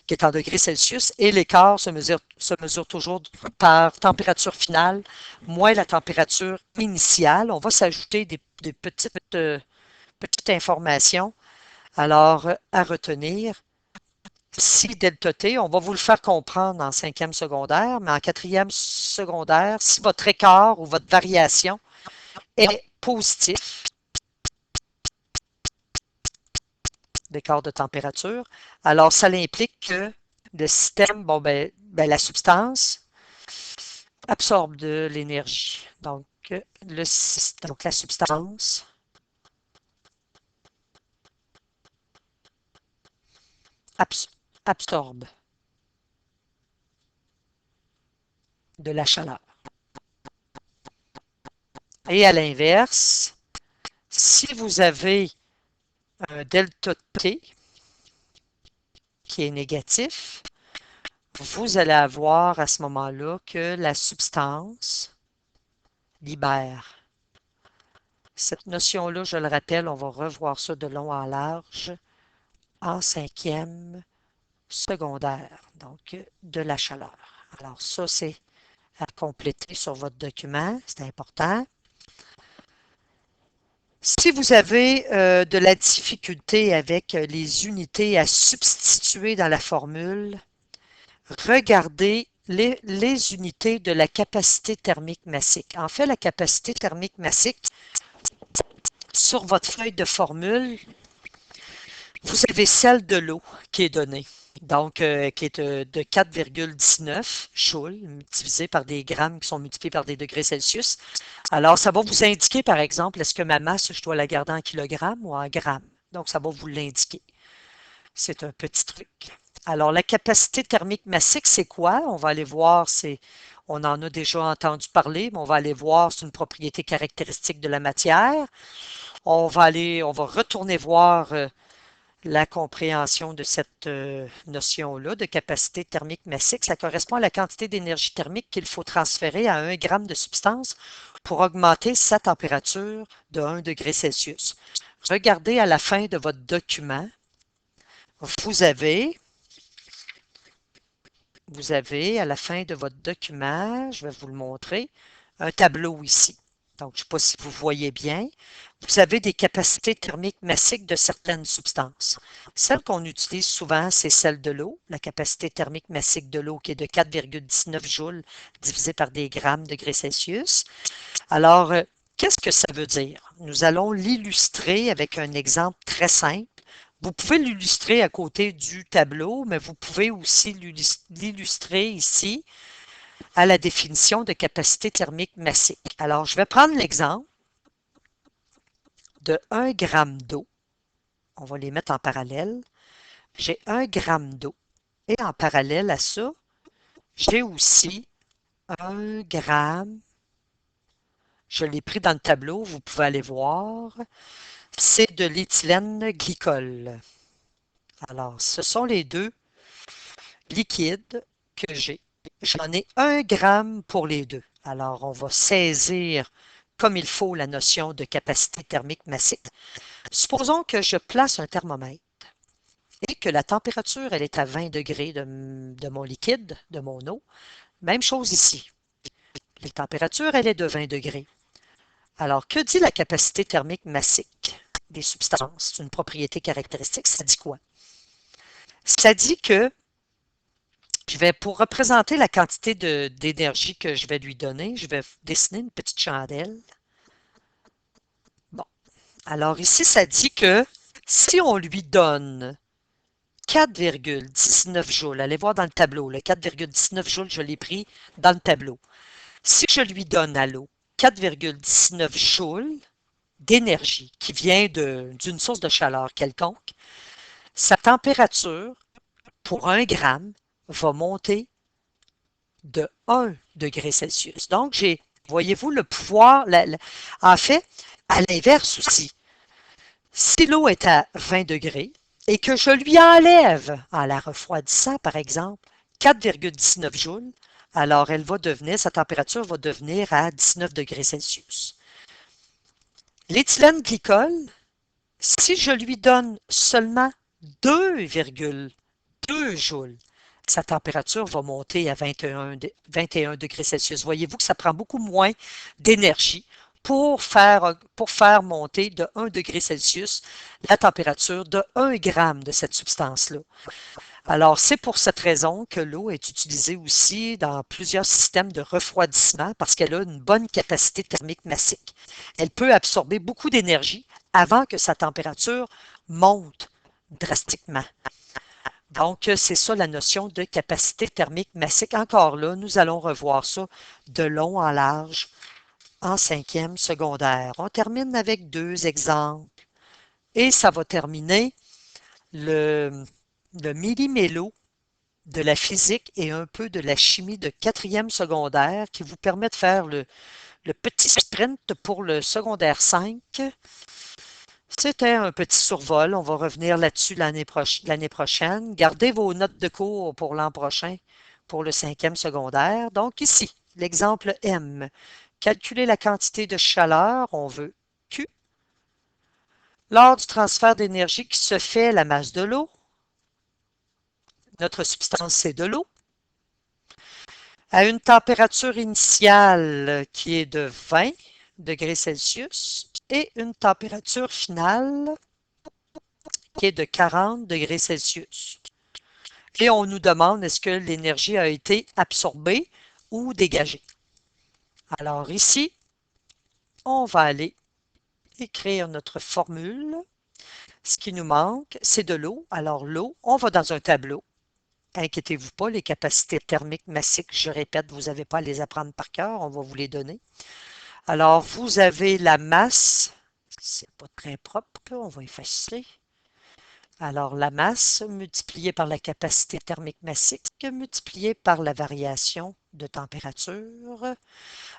qui est en degrés Celsius, et l'écart se mesure toujours par température finale moins la température initiale. On va s'ajouter des petites informations alors à retenir. Si delta T, on va vous le faire comprendre en 5e secondaire, mais en 4e secondaire, si votre écart ou votre variation est positif, d'écart de température, alors ça implique que le système, bon, la substance absorbe de l'énergie. Donc, la substance absorbe de la chaleur. Et à l'inverse, si vous avez un delta T qui est négatif, vous allez avoir à ce moment-là que la substance libère. Cette notion-là, je le rappelle, on va revoir ça de long en large en 5e secondaire, donc de la chaleur. Alors ça, c'est à compléter sur votre document, c'est important. Si vous avez de la difficulté avec les unités à substituer dans la formule, regardez les unités de la capacité thermique massique. En fait, la capacité thermique massique, sur votre feuille de formule, vous avez celle de l'eau qui est donnée, donc qui est de 4,19 joules divisé par des grammes qui sont multipliés par des degrés Celsius. Alors, ça va vous indiquer, par exemple, est-ce que ma masse, je dois la garder en kilogrammes ou en grammes? Donc, ça va vous l'indiquer. C'est un petit truc. Alors, la capacité thermique massique, c'est quoi? On va aller voir, on en a déjà entendu parler, mais on va aller voir, c'est une propriété caractéristique de la matière. On va retourner voir la compréhension de cette notion-là de capacité thermique massique. Ça correspond à la quantité d'énergie thermique qu'il faut transférer à 1 gramme de substance pour augmenter sa température de 1 degré Celsius. Regardez à la fin de votre document, vous avez à la fin de votre document, je vais vous le montrer, un tableau ici. Donc, je ne sais pas si vous voyez bien. Vous avez des capacités thermiques massiques de certaines substances. Celle qu'on utilise souvent, c'est celle de l'eau, la capacité thermique massique de l'eau qui est de 4,19 joules divisé par des grammes degrés Celsius. Alors, qu'est-ce que ça veut dire? Nous allons l'illustrer avec un exemple très simple. Vous pouvez l'illustrer à côté du tableau, mais vous pouvez aussi l'illustrer ici à la définition de capacité thermique massique. Alors, je vais prendre l'exemple de 1 gramme d'eau. On va les mettre en parallèle. J'ai 1 gramme d'eau. Et en parallèle à ça, j'ai aussi 1 gramme Je l'ai pris dans le tableau, vous pouvez aller voir. C'est de l'éthylène glycol. Alors, ce sont les deux liquides que j'ai. J'en ai 1 gramme pour les deux. Alors, on va saisir comme il faut la notion de capacité thermique massique. Supposons que je place un thermomètre et que la température, elle est à 20 degrés de mon liquide, de mon eau. Même chose ici. La température, elle est de 20 degrés. Alors, que dit la capacité thermique massique des substances? C'est une propriété caractéristique. Ça dit quoi? Ça dit que pour représenter la quantité d'énergie que je vais lui donner, je vais dessiner une petite chandelle. Bon. Alors ici, ça dit que si on lui donne 4,19 joules, allez voir dans le tableau, le 4,19 joules, je l'ai pris dans le tableau. Si je lui donne à l'eau 4,19 joules d'énergie qui vient d'une source de chaleur quelconque, sa température pour 1 gramme va monter de 1 degré Celsius. Donc, voyez-vous, le pouvoir, en fait, à l'inverse aussi, si l'eau est à 20 degrés et que je lui enlève, en la refroidissant, par exemple, 4,19 joules, alors sa température va devenir à 19 degrés Celsius. L'éthylène glycol, si je lui donne seulement 2,2 joules, sa température va monter à 21 degrés Celsius. Voyez-vous que ça prend beaucoup moins d'énergie pour faire monter de 1 degré Celsius la température de 1 gramme de cette substance-là. Alors, c'est pour cette raison que l'eau est utilisée aussi dans plusieurs systèmes de refroidissement parce qu'elle a une bonne capacité thermique massique. Elle peut absorber beaucoup d'énergie avant que sa température monte drastiquement. Donc, c'est ça la notion de capacité thermique massique. Encore là, nous allons revoir ça de long en large en 5e secondaire. On termine avec 2 exemples et ça va terminer le millimélo de la physique et un peu de la chimie de 4e secondaire qui vous permet de faire le petit sprint pour le secondaire 5. C'était un petit survol. On va revenir là-dessus l'année prochaine. Gardez vos notes de cours pour l'an prochain pour le 5e secondaire. Donc ici, l'exemple M. Calculer la quantité de chaleur, on veut Q. Lors du transfert d'énergie qui se fait la masse de l'eau, notre substance c'est de l'eau, à une température initiale qui est de 20 degrés Celsius et une température finale qui est de 40 degrés Celsius. Et on nous demande est-ce que l'énergie a été absorbée ou dégagée. Alors ici, on va aller écrire notre formule. Ce qui nous manque, c'est de l'eau. Alors l'eau, on va dans un tableau. Inquiétez-vous pas, les capacités thermiques massiques, je répète, vous n'avez pas à les apprendre par cœur, on va vous les donner. Alors, vous avez la masse, c'est pas très propre, on va effacer. Alors, la masse multipliée par la capacité thermique massique multipliée par la variation de température.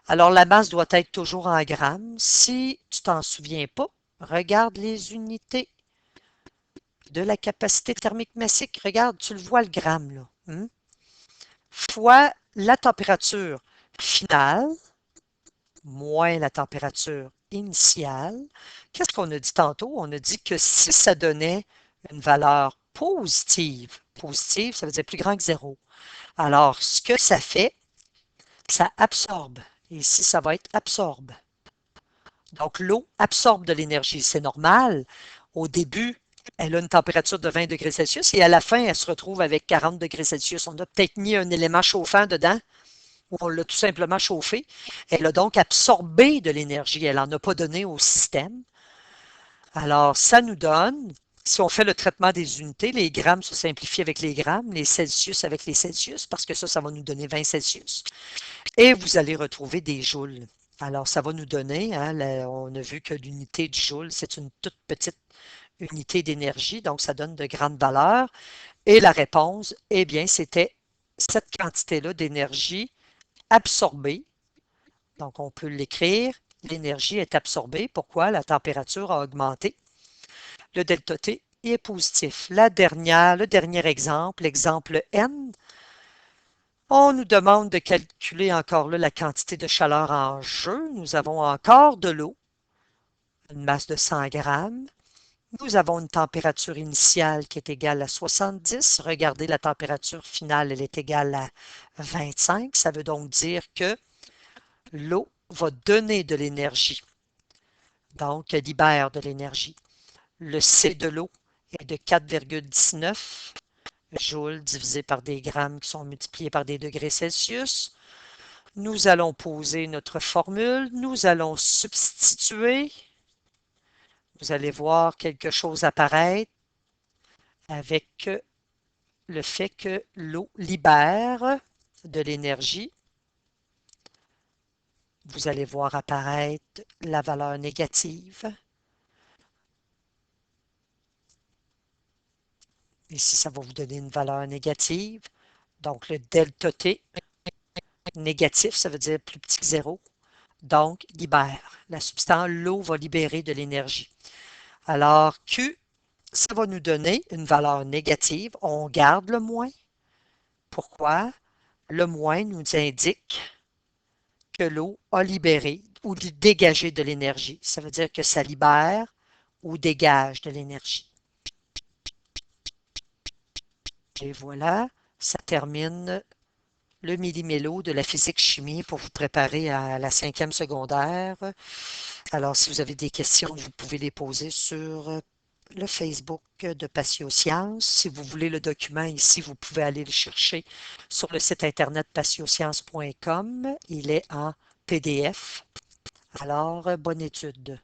Alors, la masse doit être toujours en grammes. Si tu t'en souviens pas, regarde les unités de la capacité thermique massique. Regarde, tu le vois le gramme, là. Fois la température finale moins la température initiale. Qu'est-ce qu'on a dit tantôt? On a dit que si ça donnait une valeur positive, ça veut dire plus grand que 0. Alors, ce que ça fait, ça absorbe. Et ici, ça va être absorbe. Donc, l'eau absorbe de l'énergie. C'est normal. Au début, elle a une température de 20 degrés Celsius et à la fin, elle se retrouve avec 40 degrés Celsius. On a peut-être mis un élément chauffant dedans ou on l'a tout simplement chauffé. Elle a donc absorbé de l'énergie. Elle n'en a pas donné au système. Alors, ça nous donne, si on fait le traitement des unités, les grammes se simplifient avec les grammes, les Celsius avec les Celsius, parce que ça va nous donner 20 Celsius. Et vous allez retrouver des joules. Alors, ça va nous donner, on a vu que l'unité du joule, c'est une toute petite unité d'énergie, donc ça donne de grandes valeurs. Et la réponse, eh bien, c'était cette quantité-là d'énergie absorbée. Donc, on peut l'écrire l'énergie est absorbée. Pourquoi? La température a augmenté. Le delta T est positif. Le dernier exemple, l'exemple N, on nous demande de calculer encore là la quantité de chaleur en jeu. Nous avons encore de l'eau, une masse de 100 grammes. Nous avons une température initiale qui est égale à 70. Regardez la température finale, elle est égale à 25. Ça veut donc dire que l'eau va donner de l'énergie, donc elle libère de l'énergie. Le C de l'eau est de 4,19 joules divisé par des grammes qui sont multipliés par des degrés Celsius. Nous allons poser notre formule. Nous allons substituer. Vous allez voir quelque chose apparaître avec le fait que l'eau libère de l'énergie. Vous allez voir apparaître la valeur négative. Ici, ça va vous donner une valeur négative. Donc, le delta T négatif, ça veut dire plus petit que 0. Donc, libère. La substance, l'eau va libérer de l'énergie. Alors, Q, ça va nous donner une valeur négative. On garde le moins. Pourquoi? Le moins nous indique que l'eau a libéré ou dégagé de l'énergie. Ça veut dire que ça libère ou dégage de l'énergie. Et voilà, ça termine le millimélo de la physique-chimie pour vous préparer à la 5e secondaire. Alors, si vous avez des questions, vous pouvez les poser sur le Facebook de Patiosciences. Si vous voulez le document ici, vous pouvez aller le chercher sur le site internet patiosciences.com. Il est en PDF. Alors, bonne étude.